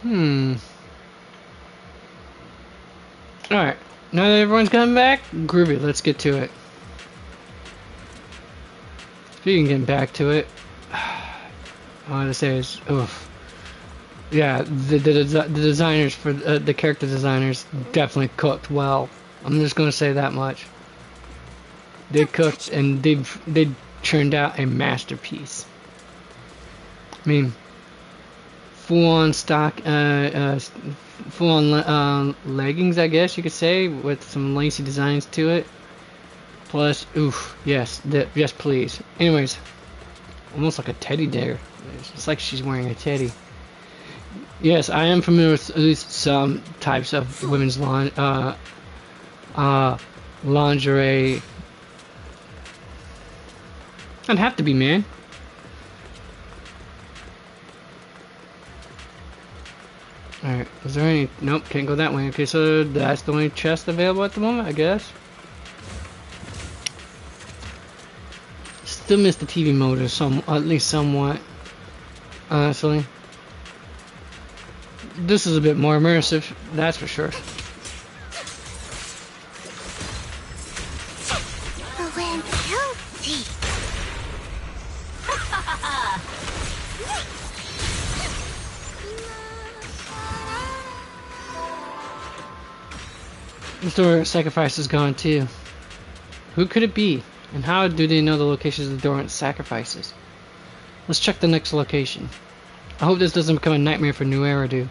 [SPEAKER 1] Hmm. Alright, now that everyone's coming back, groovy, let's get to it. Speaking of getting back to it, all I want to say is, oof. Yeah, the designers for the character designers definitely cooked well. I'm just gonna say that much. They cooked and they churned out a masterpiece. I mean, full-on stock, full-on leggings, I guess you could say, with some lacy designs to it. Plus, oof, yes, yes, please. Anyways, almost like a teddy there. It's like she's wearing a teddy. Yes, I am familiar with at least some types of women's lingerie. I'd have to be, man. Alright, is there any... Nope, can't go that way. Okay, so that's the only chest available at the moment, I guess. Still miss the TV mode, at least somewhat. Honestly. This is a bit more immersive, that's for sure.
[SPEAKER 5] The land healthy.
[SPEAKER 1] The door sacrifice is gone too. Who could it be? And how do they know the locations of the Dorrant sacrifices? Let's check the next location. I hope this doesn't become a nightmare for New Eridu.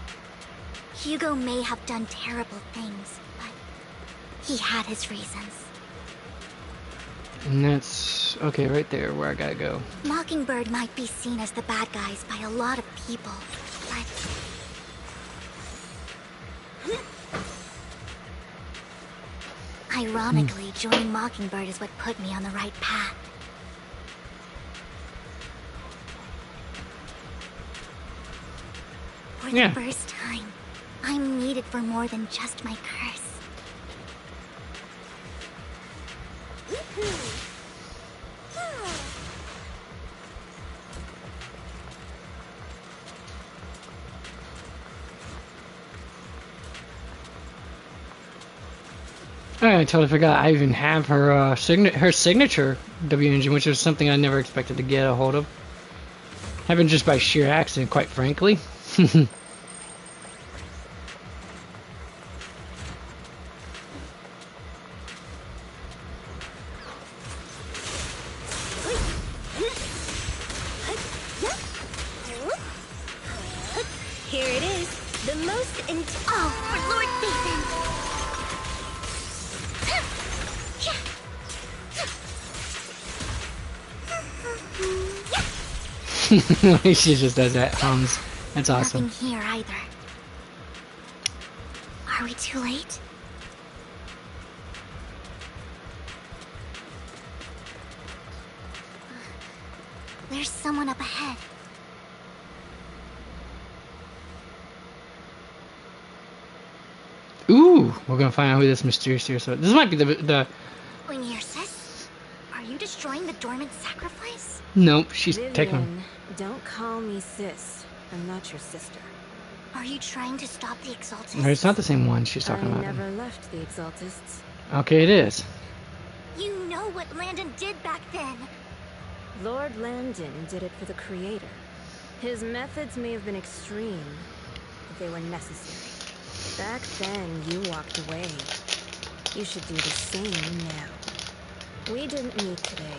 [SPEAKER 5] Hugo may have done terrible things, but he had his reasons.
[SPEAKER 1] And that's... okay, right there, where I gotta go.
[SPEAKER 5] Mockingbird might be seen as the bad guys by a lot of people, but... ironically, joining Mockingbird is what put me on the right path. For the first time, I'm needed for more than just my curse.
[SPEAKER 1] I totally forgot. I even have her her signature W engine, which is something I never expected to get a hold of. Happened just by sheer accident, quite frankly.
[SPEAKER 10] Here it is, the most
[SPEAKER 5] Oh, for Lord
[SPEAKER 1] Basin! She just does that. That's awesome.
[SPEAKER 5] Nothing here either. Are we too late? There's someone up ahead.
[SPEAKER 1] Ooh, we're gonna find out who this mysterious is. So this might be the.
[SPEAKER 5] Going here, sis? Are you destroying the dormant sacrifice?
[SPEAKER 1] Nope, she's
[SPEAKER 12] Vivian,
[SPEAKER 1] taking him.
[SPEAKER 12] Don't call me sis. I'm not your sister.
[SPEAKER 5] Are you trying to stop the Exaltists?
[SPEAKER 1] No, it's not the same one she's talking about.
[SPEAKER 12] I never left the Exaltists.
[SPEAKER 1] Okay, it is.
[SPEAKER 5] You know what Landon did back then.
[SPEAKER 12] Lord Landon did it for the Creator. His methods may have been extreme, but they were necessary. Back then, you walked away. You should do the same now. We didn't meet today.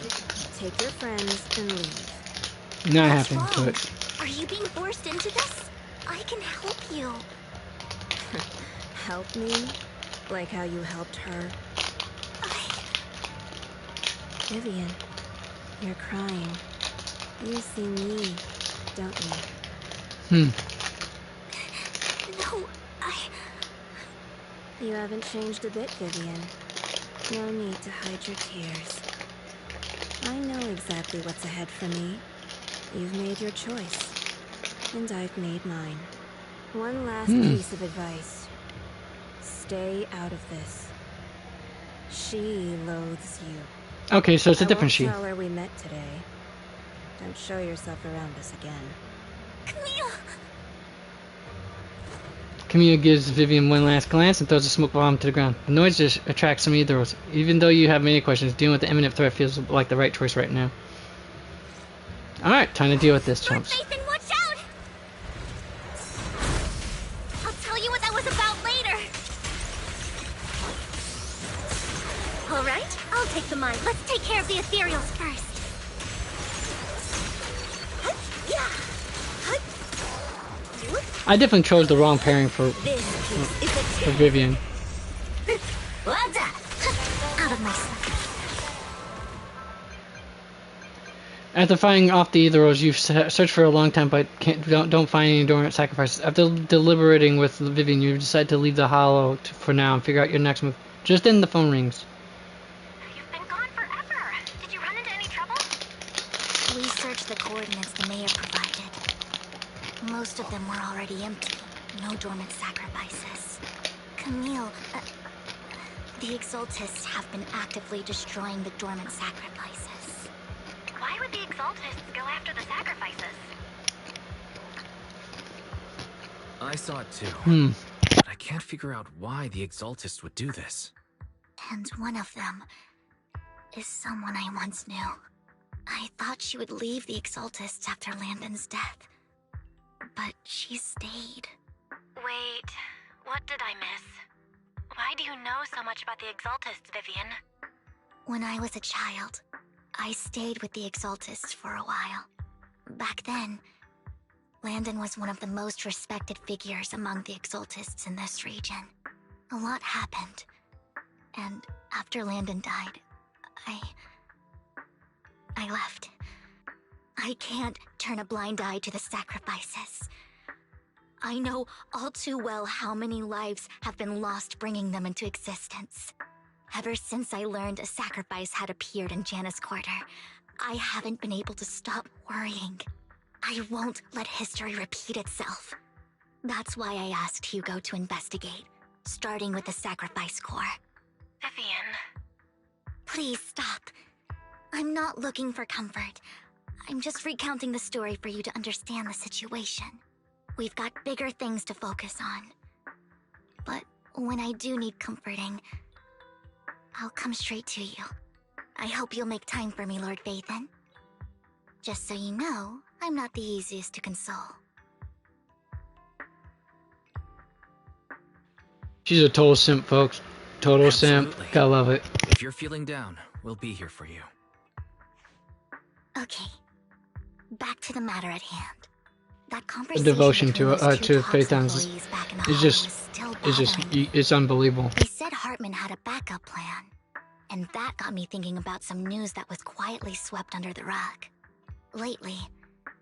[SPEAKER 12] Take your friends and leave.
[SPEAKER 1] Not
[SPEAKER 5] What's
[SPEAKER 1] happening to
[SPEAKER 5] wrong?
[SPEAKER 1] it.
[SPEAKER 5] Are you being forced into this? I can help you.
[SPEAKER 12] Help me? Like how you helped her? Vivian, you're crying. You see me, don't you?
[SPEAKER 5] No,
[SPEAKER 12] You haven't changed a bit, Vivian. No need to hide your tears. I know exactly what's ahead for me. You've made your choice, and I've made mine. One last piece of advice. Stay out of this. She loathes you.
[SPEAKER 1] Okay, so it's a different
[SPEAKER 12] I
[SPEAKER 1] she.
[SPEAKER 12] won't tell her we met today. Don't show yourself around us again.
[SPEAKER 5] Camille!
[SPEAKER 1] Camille gives Vivian one last glance and throws a smoke bomb to the ground. The noise just attracts some Ethereals. Even though you have many questions, dealing with the imminent threat feels like the right choice right now. Alright, time to deal with this, chumps.
[SPEAKER 5] Nathan, watch out! I'll tell you what that was about later. All right, I'll take the mine. Let's take care of the Ethereals first.
[SPEAKER 1] I definitely chose the wrong pairing for Vivian.
[SPEAKER 5] Out of my sight.
[SPEAKER 1] After fighting off the Ethereals, you've searched for a long time but don't find any dormant sacrifices. After deliberating with Vivian, you decide to leave the hollow for now and figure out your next move. Just then the phone rings.
[SPEAKER 7] You've been gone forever. Did you run into any trouble?
[SPEAKER 5] We searched the coordinates the mayor provided. Most of them were already empty. No dormant sacrifices. Camille, the Exaltists have been actively destroying the dormant sacrifices.
[SPEAKER 7] Why would the Exaltists go after the sacrifices?
[SPEAKER 6] I saw it too. But I can't figure out why the Exaltists would do this.
[SPEAKER 5] And one of them is someone I once knew. I thought she would leave the Exaltists after Landon's death. But she stayed.
[SPEAKER 7] Wait, what did I miss? Why do you know so much about the Exaltists, Vivian?
[SPEAKER 5] When I was a child, I stayed with the Exaltists for a while. Back then, Landon was one of the most respected figures among the Exaltists in this region. A lot happened. And after Landon died, I left. I can't turn a blind eye to the sacrifices. I know all too well how many lives have been lost bringing them into existence. Ever since I learned a sacrifice had appeared in Janus Quarter, I haven't been able to stop worrying. I won't let history repeat itself. That's why I asked Hugo to investigate, starting with the Sacrifice Corps.
[SPEAKER 7] Vivian.
[SPEAKER 5] Please stop. I'm not looking for comfort. I'm just recounting the story for you to understand the situation. We've got bigger things to focus on. But when I do need comforting, I'll come straight to you. I hope you'll make time for me, Lord Phaethon. Just so you know, I'm not the easiest to console.
[SPEAKER 1] She's a total simp, folks. Total simp. Gotta love it.
[SPEAKER 6] If you're feeling down, we'll be here for you.
[SPEAKER 5] Okay. Back to the matter at hand. That
[SPEAKER 1] The
[SPEAKER 5] conversation
[SPEAKER 1] devotion
[SPEAKER 5] between
[SPEAKER 1] to
[SPEAKER 5] those two
[SPEAKER 1] Phaethon's
[SPEAKER 5] employees back in the
[SPEAKER 1] is
[SPEAKER 5] hall
[SPEAKER 1] just,
[SPEAKER 5] was still
[SPEAKER 1] it's just,
[SPEAKER 5] bothering me.
[SPEAKER 1] it's unbelievable.
[SPEAKER 5] They said Hartman had a backup plan, and that got me thinking about some news that was quietly swept under the rug. Lately,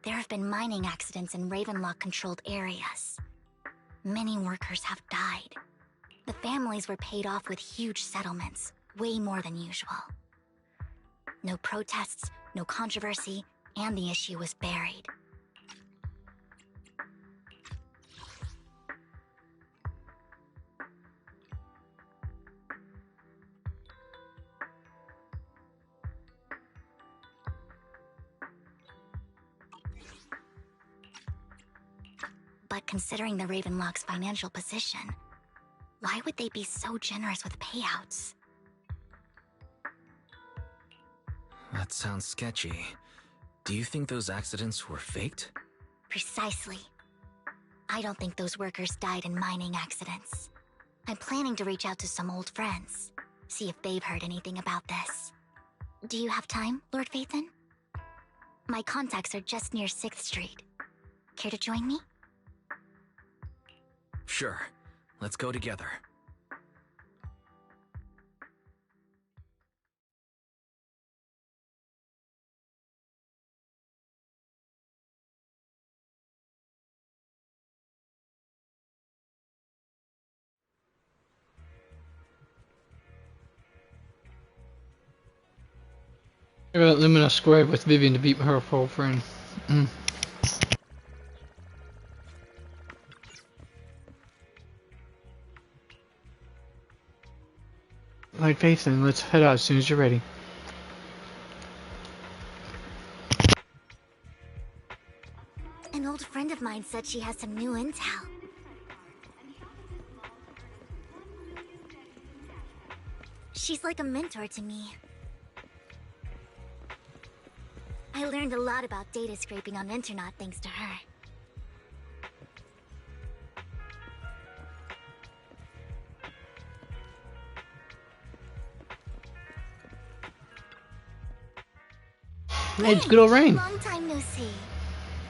[SPEAKER 5] there have been mining accidents in Ravenlock-controlled areas. Many workers have died. The families were paid off with huge settlements, way more than usual. No protests, no controversy, and the issue was buried. But considering the Ravenlock's financial position, why would they be so generous with payouts?
[SPEAKER 6] That sounds sketchy. Do you think those accidents were faked?
[SPEAKER 5] Precisely. I don't think those workers died in mining accidents. I'm planning to reach out to some old friends, see if they've heard anything about this. Do you have time, Lord Phaethon? My contacts are just near 6th Street. Care to join me?
[SPEAKER 6] Sure. Let's go together.
[SPEAKER 1] About Lumina Square with Vivian to beat her old friend. Lord Phaethon, let's head out as soon as you're ready.
[SPEAKER 5] An old friend of mine said she has some new intel. She's like a mentor to me. I learned a lot about data scraping on Internet thanks to her.
[SPEAKER 1] Hey, it's good old Rain.
[SPEAKER 5] Long time no see.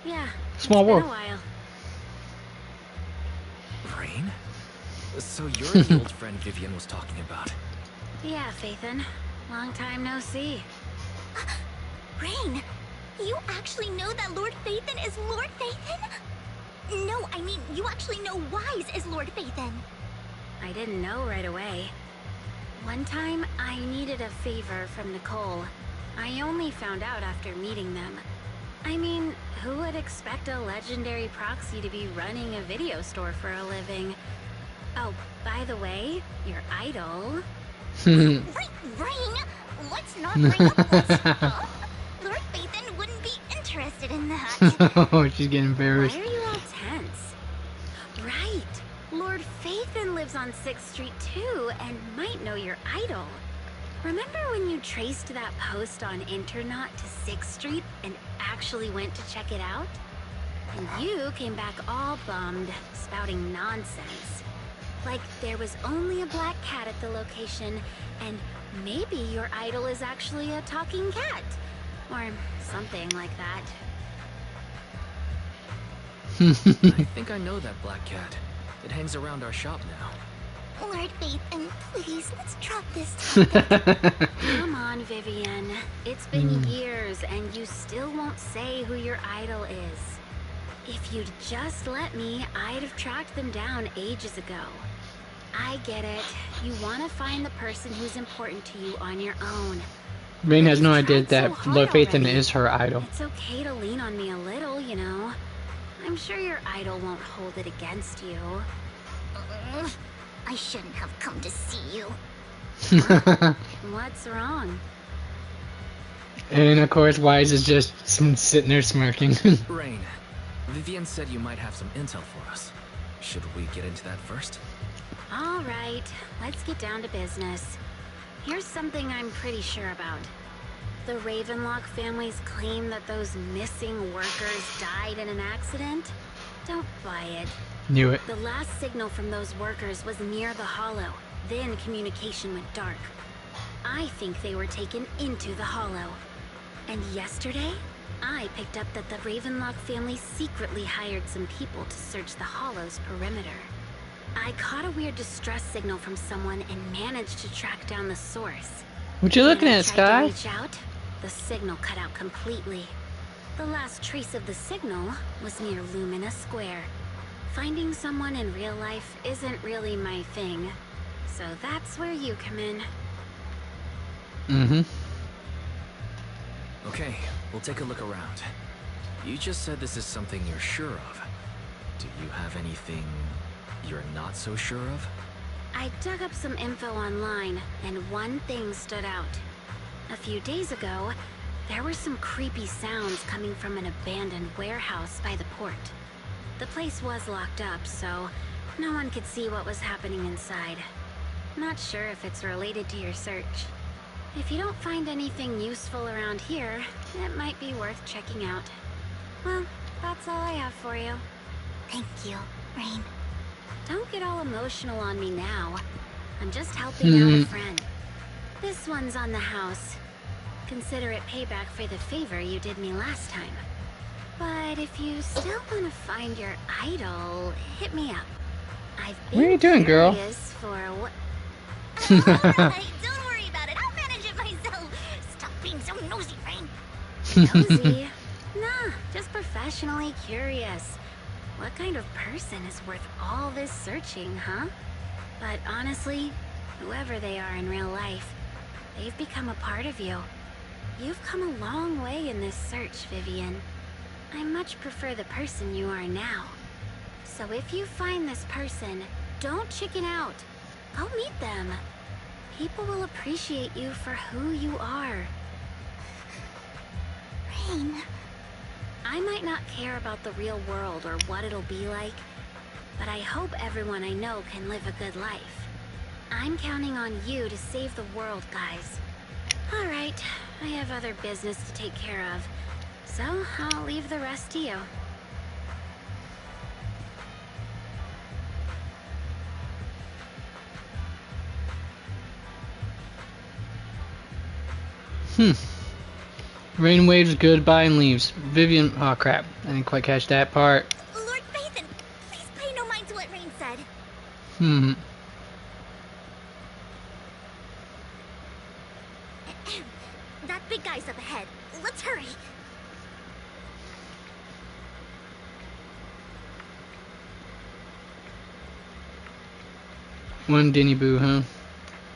[SPEAKER 12] Yeah.
[SPEAKER 1] Small
[SPEAKER 12] It's
[SPEAKER 1] world.
[SPEAKER 12] been a while.
[SPEAKER 6] Rain? So you're the old friend Vivian was talking about.
[SPEAKER 12] Yeah, Phaethon. Long time no see.
[SPEAKER 5] Rain, you actually know that Lord Phaethon is Lord Phaethon? No, I mean, you actually know Wise is Lord Phaethon.
[SPEAKER 12] I didn't know right away. One time, I needed a favor from Nicole. I only found out after meeting them. I mean, who would expect a legendary proxy to be running a video store for a living? Oh, by the way, your idol...
[SPEAKER 5] Rain, let's not bring up this stuff. Lord Phaethon wouldn't be interested in that.
[SPEAKER 1] Oh, she's getting embarrassed.
[SPEAKER 12] Why are you all tense? Right. Lord Phaethon lives on 6th Street too, and might know your idol. Remember when you traced that post on Internet to 6th Street and actually went to check it out? And you came back all bummed, spouting nonsense. Like there was only a black cat at the location, and maybe your idol is actually a talking cat. Or something like that.
[SPEAKER 6] I think I know that black cat. It hangs around our shop now.
[SPEAKER 5] Lord Phaethon, please, let's drop this topic.
[SPEAKER 12] Come on, Vivian. It's been years, and you still won't say who your idol is. If you'd just let me, I'd have tracked them down ages ago. I get it. You want to find the person who's important to you on your own.
[SPEAKER 1] Rain has no idea that
[SPEAKER 12] so
[SPEAKER 1] Lord
[SPEAKER 12] hard
[SPEAKER 1] Phaethon
[SPEAKER 12] already.
[SPEAKER 1] is her idol.
[SPEAKER 12] It's okay to lean on me a little, you know. I'm sure your idol won't hold it against you.
[SPEAKER 5] I shouldn't have come to see you.
[SPEAKER 12] What's wrong?
[SPEAKER 1] And of course, Wise is just sitting there smirking.
[SPEAKER 6] Rain, Vivian said you might have some intel for us. Should we get into that first?
[SPEAKER 12] All right, let's get down to business.
[SPEAKER 5] Here's something I'm pretty sure about. The Ravenlock family's claim that those missing workers died in an accident? Don't buy it.
[SPEAKER 1] Knew it.
[SPEAKER 5] The last signal from those workers was near the Hollow. Then communication went dark. I think they were taken into the Hollow. And yesterday, I picked up that the Ravenlock family secretly hired some people to search the Hollow's perimeter. I caught a weird distress signal from someone and managed to track down the source.
[SPEAKER 1] What you looking
[SPEAKER 5] When I
[SPEAKER 1] at,
[SPEAKER 5] tried
[SPEAKER 1] Sky?
[SPEAKER 5] to reach out, the signal cut out completely. The last trace of the signal was near Lumina Square. Finding someone in real life isn't really my thing, so that's where you come in.
[SPEAKER 1] Mm-hmm.
[SPEAKER 6] Okay, we'll take a look around. You just said this is something you're sure of. Do you have anything you're not so sure of?
[SPEAKER 5] I dug up some info online, and one thing stood out. A few days ago, there were some creepy sounds coming from an abandoned warehouse by the port. The place was locked up, so no one could see what was happening inside. Not sure if it's related to your search. If you don't find anything useful around here, it might be worth checking out. Well, that's all I have for you. Thank you, Rain. Don't get all emotional on me now. I'm just helping out a friend. This one's on the house. Consider it payback for the favor you did me last time. But if you still want to find your idol, hit me up. I've been
[SPEAKER 1] What are you doing, girl?
[SPEAKER 5] curious for what...
[SPEAKER 10] Don't worry about it. I'll manage it myself. Stop being so nosy, Rain.
[SPEAKER 5] Nosy? Nah, just professionally curious. What kind of person is worth all this searching, huh? But honestly, whoever they are in real life, they've become a part of you. You've come a long way in this search, Vivian. I much prefer the person you are now. So if you find this person, don't chicken out. Go meet them. People will appreciate you for who you are.
[SPEAKER 10] Rain.
[SPEAKER 5] I might not care about the real world or what it'll be like, but I hope everyone I know can live a good life. I'm counting on you to save the world, guys. All right, I have other business to take care of, so I'll leave the rest to you.
[SPEAKER 1] Rain waves goodbye and leaves. Vivian, oh crap, I didn't quite catch that part.
[SPEAKER 10] Lord Phaethon, please pay no mind to what Rain said. That big guy's up ahead. Let's hurry.
[SPEAKER 1] One Dinny Boo, huh?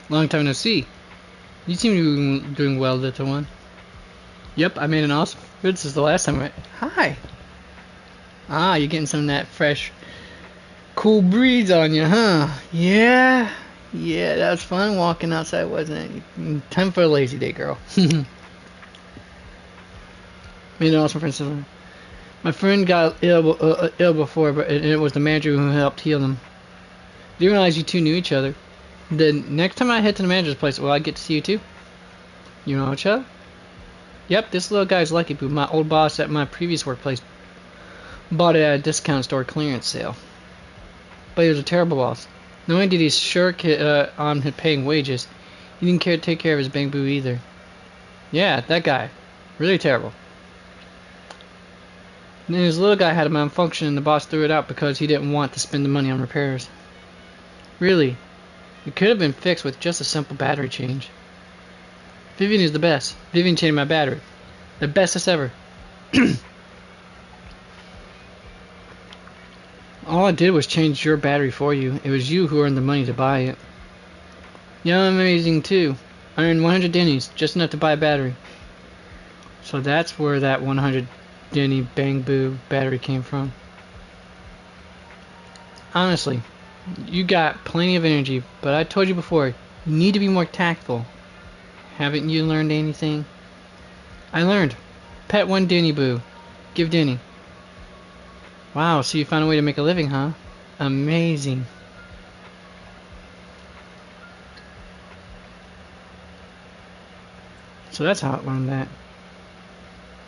[SPEAKER 1] Long time no see. You seem to be doing well, little one. Yep, I made an awesome food since the last time I... Hi! Ah, you're getting some of that fresh, cool breeze on you, huh? Yeah? Yeah, that was fun walking outside, wasn't it? Time for a lazy day, girl. Made an awesome friend since... My friend got ill before, but it was the manager who helped heal him. Didn't realize you two knew each other. Then next time I head to the manager's place, will I get to see you too? You know each other? Yep, this little guy's Lucky Boo, my old boss at my previous workplace. Bought it at a discount store clearance sale. But he was a terrible boss. Not only did he shirk on paying wages, he didn't care to take care of his bamboo either. Yeah, that guy. Really terrible. And then his little guy had a malfunction and the boss threw it out because he didn't want to spend the money on repairs. Really, it could have been fixed with just a simple battery change. Vivian is the best. Vivian changed my battery. The bestest ever. All I did was change your battery for you. It was you who earned the money to buy it. Yeah, I'm amazing too. I earned 100 Denny's, just enough to buy a battery. So that's where that 100 Denny Bang Boo battery came from. Honestly, you got plenty of energy, but I told you before, you need to be more tactful. Haven't you learned anything? I learned. Pet one Denny Boo. Give Denny. Wow, so you found a way to make a living, huh? Amazing. So that's how I learned that.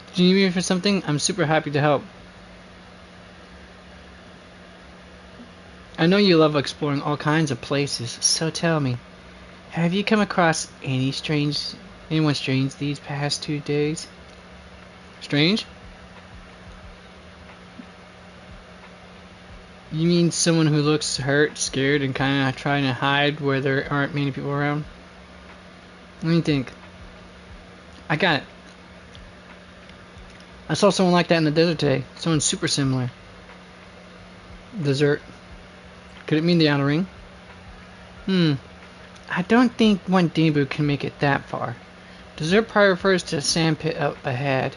[SPEAKER 1] Did you need me for something? I'm super happy to help. I know you love exploring all kinds of places, so tell me, have you come across anyone strange these past 2 days? Strange? You mean someone who looks hurt, scared, and kind of trying to hide where there aren't many people around? Let me think. I got it. I saw someone like that in the desert today. Someone super similar. Desert. Could it mean the outer ring? I don't think one Debu can make it that far. Desert probably refers to a sand pit up ahead.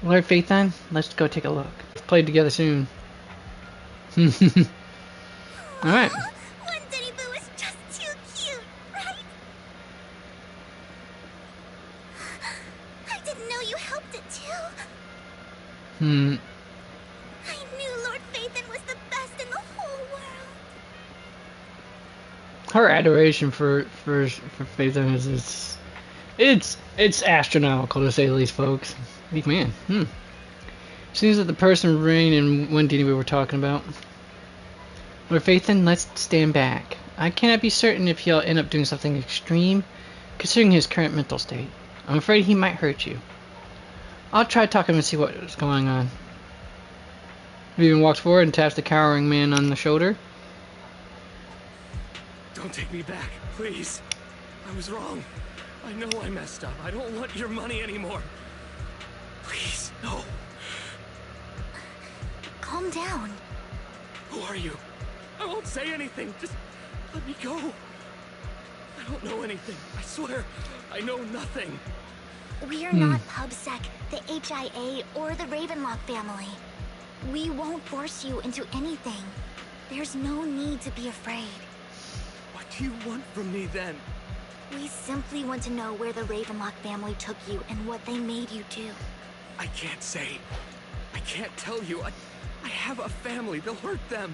[SPEAKER 1] Lord Phaethon, let's go take a look. Let's play together soon. Alright.
[SPEAKER 5] One Debu is just too cute, right? I didn't know you helped it too. I knew Lord Phaethon was the best in the whole world.
[SPEAKER 1] Her adoration for Phaethon is it's astronomical, to say the least, folks. Like, man, Seems like the person Rain and Wendy we were talking about. Lord Phaethon, let's stand back. I cannot be certain if he'll end up doing something extreme, considering his current mental state. I'm afraid he might hurt you. I'll try to talk to him and see what's going on. Vivian walks forward and taps the cowering man on the shoulder.
[SPEAKER 4] Don't take me back, please. I was wrong. I know I messed up. I don't want your money anymore. Please, no.
[SPEAKER 5] Calm down.
[SPEAKER 4] Who are you? I won't say anything. Just let me go. I don't know anything. I swear, I know nothing.
[SPEAKER 5] We are not PubSec, the HIA, or the Ravenlock family. We won't force you into anything. There's no need to be afraid.
[SPEAKER 4] What do you want from me then?
[SPEAKER 5] We simply want to know where the Ravenlock family took you and what they made you do.
[SPEAKER 4] I can't say. I can't tell you. I have a family. They'll hurt them.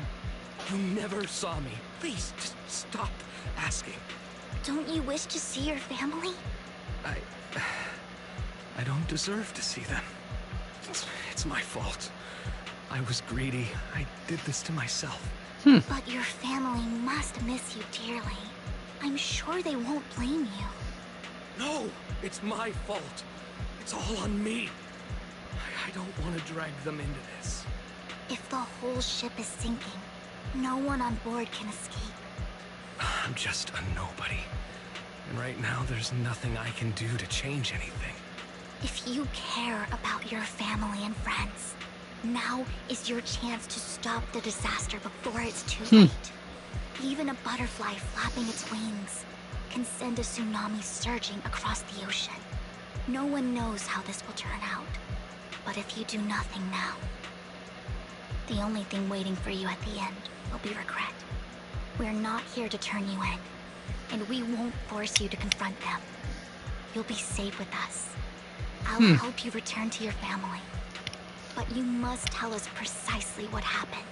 [SPEAKER 4] You never saw me. Please, just stop asking.
[SPEAKER 5] Don't you wish to see your family?
[SPEAKER 4] I don't deserve to see them. It's my fault. I was greedy. I did this to myself.
[SPEAKER 5] But your family must miss you dearly. I'm sure they won't blame you.
[SPEAKER 4] No, it's my fault. It's all on me. I don't want to drag them into this.
[SPEAKER 5] If the whole ship is sinking, no one on board can escape.
[SPEAKER 4] I'm just a nobody. And right now, there's nothing I can do to change anything.
[SPEAKER 5] If you care about your family and friends, now is your chance to stop the disaster before it's too late. Even a butterfly flapping its wings can send a tsunami surging across the ocean. No one knows how this will turn out. But if you do nothing now, the only thing waiting for you at the end will be regret. We're not here to turn you in, and we won't force you to confront them. You'll be safe with us. I'll help you return to your family. But you must tell us precisely what happened.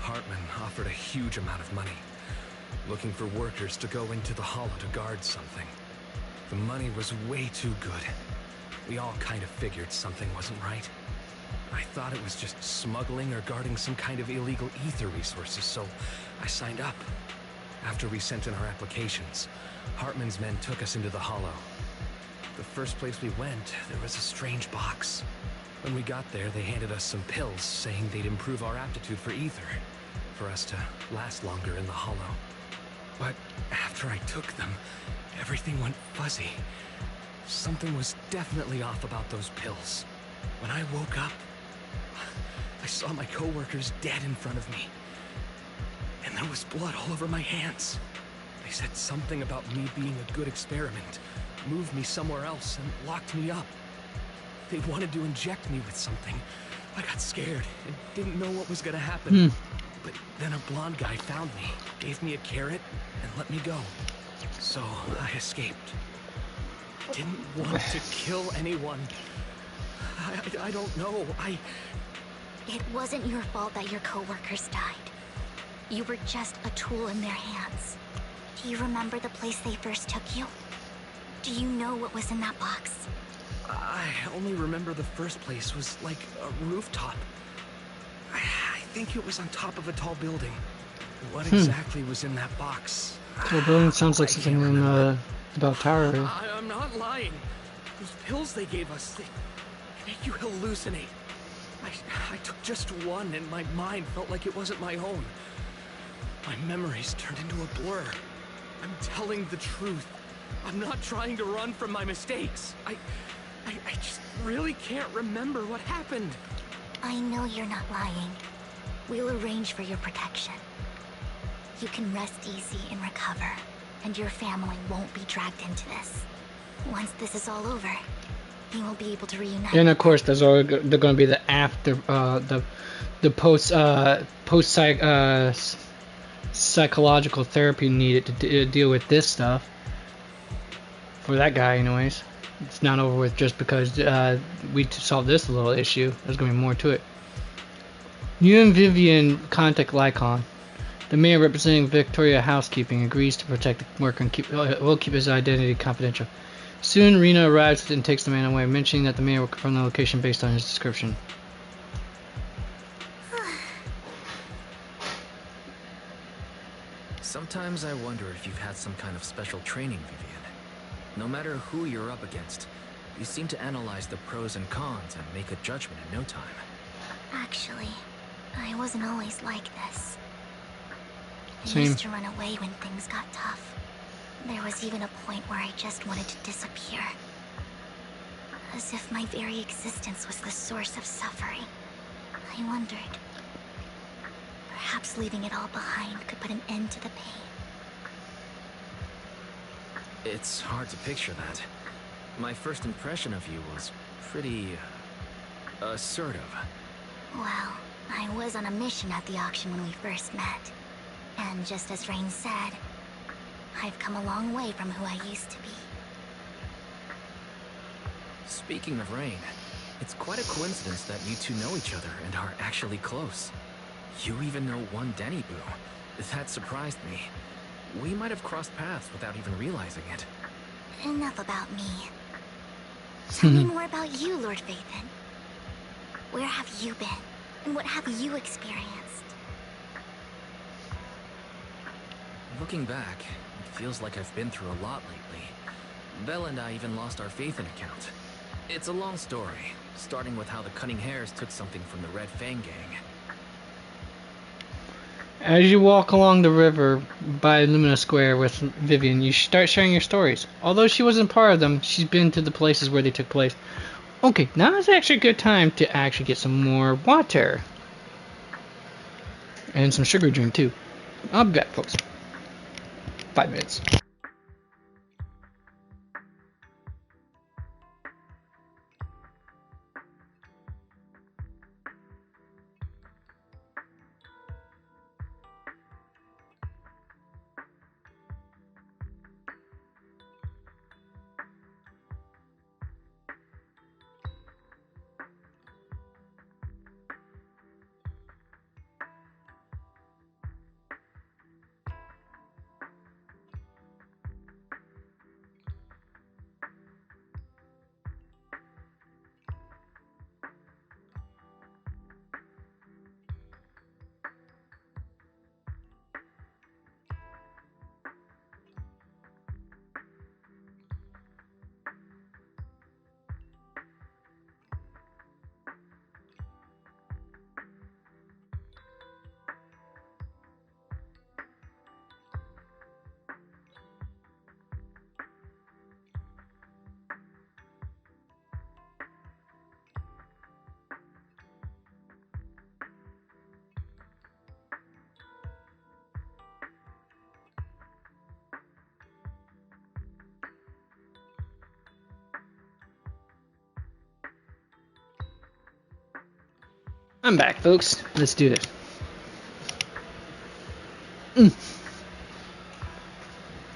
[SPEAKER 4] Hartman offered a huge amount of money, looking for workers to go into the hollow to guard something. The money was way too good. We all kind of figured something wasn't right. I thought it was just smuggling or guarding some kind of illegal ether resources, so I signed up. After we sent in our applications, Hartman's men took us into the hollow. The first place we went, there was a strange box. When we got there, they handed us some pills, saying they'd improve our aptitude for ether, for us to last longer in the hollow. But after I took them, everything went fuzzy. Something was definitely off about those pills. When I woke up, I saw my coworkers dead in front of me. And there was blood all over my hands. They said something about me being a good experiment, moved me somewhere else, and locked me up. They wanted to inject me with something. I got scared and didn't know what was gonna happen. But then a blonde guy found me, gave me a carrot, and let me go. So I escaped. I didn't want to kill anyone. I don't know.
[SPEAKER 5] It wasn't your fault that your coworkers died. You were just a tool in their hands. Do you remember the place they first took you? Do you know what was in that box?
[SPEAKER 6] I only remember the first place was like a rooftop. I think it was on top of a tall building. What exactly was in that box?
[SPEAKER 1] Tall building sounds like something in about Tower.
[SPEAKER 6] I'm not lying. Those pills they gave us, they make you hallucinate. I took just one and my mind felt like it wasn't my own. My memories turned into a blur. I'm telling the truth. I'm not trying to run from my mistakes. I just really can't remember what happened.
[SPEAKER 5] I know you're not lying. We'll arrange for your protection. You can rest easy and recover, and your family won't be dragged into this. Once this is all over, you will be able to reunite.
[SPEAKER 1] And of course, they're going to be the after, the post psychological therapy needed to deal with this stuff. For that guy, anyways. It's not over with just because we solved this little issue. There's going to be more to it. You and Vivian contact Lycon. The mayor representing Victoria Housekeeping agrees to protect the worker and will keep his identity confidential. Soon, Rena arrives and takes the man away, mentioning that the mayor will confirm the location based on his description.
[SPEAKER 6] Sometimes I wonder if you've had some kind of special training, Vivian. No matter who you're up against, you seem to analyze the pros and cons and make a judgment in no time.
[SPEAKER 5] Actually, I wasn't always like this. I
[SPEAKER 1] Same.
[SPEAKER 5] used to run away when things got tough. There was even a point where I just wanted to disappear. As if my very existence was the source of suffering. I wondered. Perhaps leaving it all behind could put an end to the pain.
[SPEAKER 6] It's hard to picture that. My first impression of you was pretty assertive.
[SPEAKER 5] Well, I was on a mission at the auction when we first met. And just as Rain said, I've come a long way from who I used to be.
[SPEAKER 6] Speaking of Rain, it's quite a coincidence that you two know each other and are actually close. You even know one Denny Boo. That surprised me. We might have crossed paths without even realizing it.
[SPEAKER 5] Enough about me. Tell me more about you, Lord Vathan. Where have you been? And what have you experienced?
[SPEAKER 6] Looking back, it feels like I've been through a lot lately. Belle and I even lost our Vathan account. It's a long story, starting with how the Cunning Hares took something from the Red Fang gang.
[SPEAKER 1] As you walk along the river by Lumina Square with Vivian, you start sharing your stories. Although she wasn't part of them, she's been to the places where they took place. Okay, now is actually a good time to actually get some more water. And some sugar drink too. I'll be back, folks. 5 minutes. I'm back, folks. Let's do this.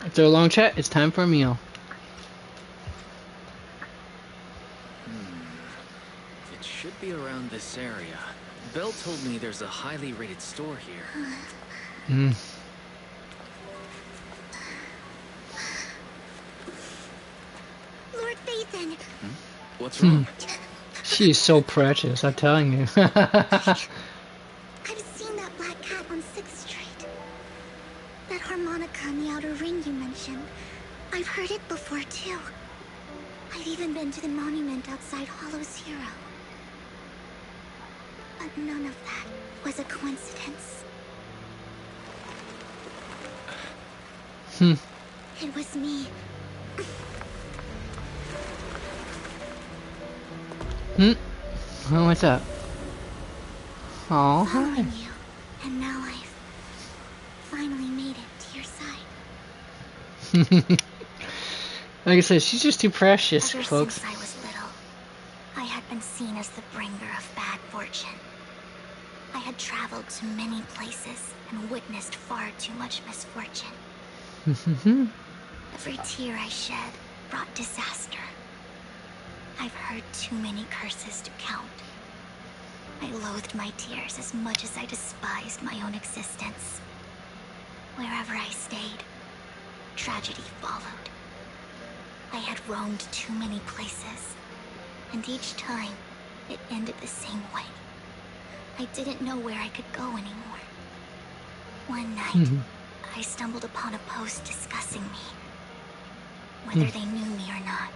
[SPEAKER 1] After a long chat, it's time for a meal.
[SPEAKER 6] It should be around this area. Belle told me there's a highly rated store here.
[SPEAKER 11] What's wrong?
[SPEAKER 1] She's so precious, I'm telling you.
[SPEAKER 5] I've seen that black cat on 6th Street. That harmonica in the outer ring you mentioned. I've heard it before, too. I've even been to the monument outside Hollow's Hero. But none of that was a coincidence. It was me.
[SPEAKER 1] Oh, what's up? Oh, hi.
[SPEAKER 5] Following you, and now I've finally made it to your side.
[SPEAKER 1] Like I said, she's just too precious,
[SPEAKER 5] Ever
[SPEAKER 1] folks.
[SPEAKER 5] since I was little, I had been seen as the bringer of bad fortune. I had traveled to many places and witnessed far too much misfortune. Every tear I shed brought disaster. I've heard too many curses to count. I loathed my tears as much as I despised my own existence. Wherever I stayed, tragedy followed. I had roamed too many places, and each time, it ended the same way. I didn't know where I could go anymore. One night, I stumbled upon a post discussing me. Whether they knew me or not,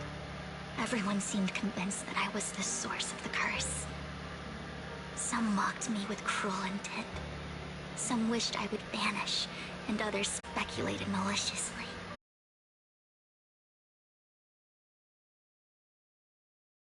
[SPEAKER 5] everyone seemed convinced that I was the source of the curse. Some mocked me with cruel intent. Some wished I would vanish, and others speculated maliciously.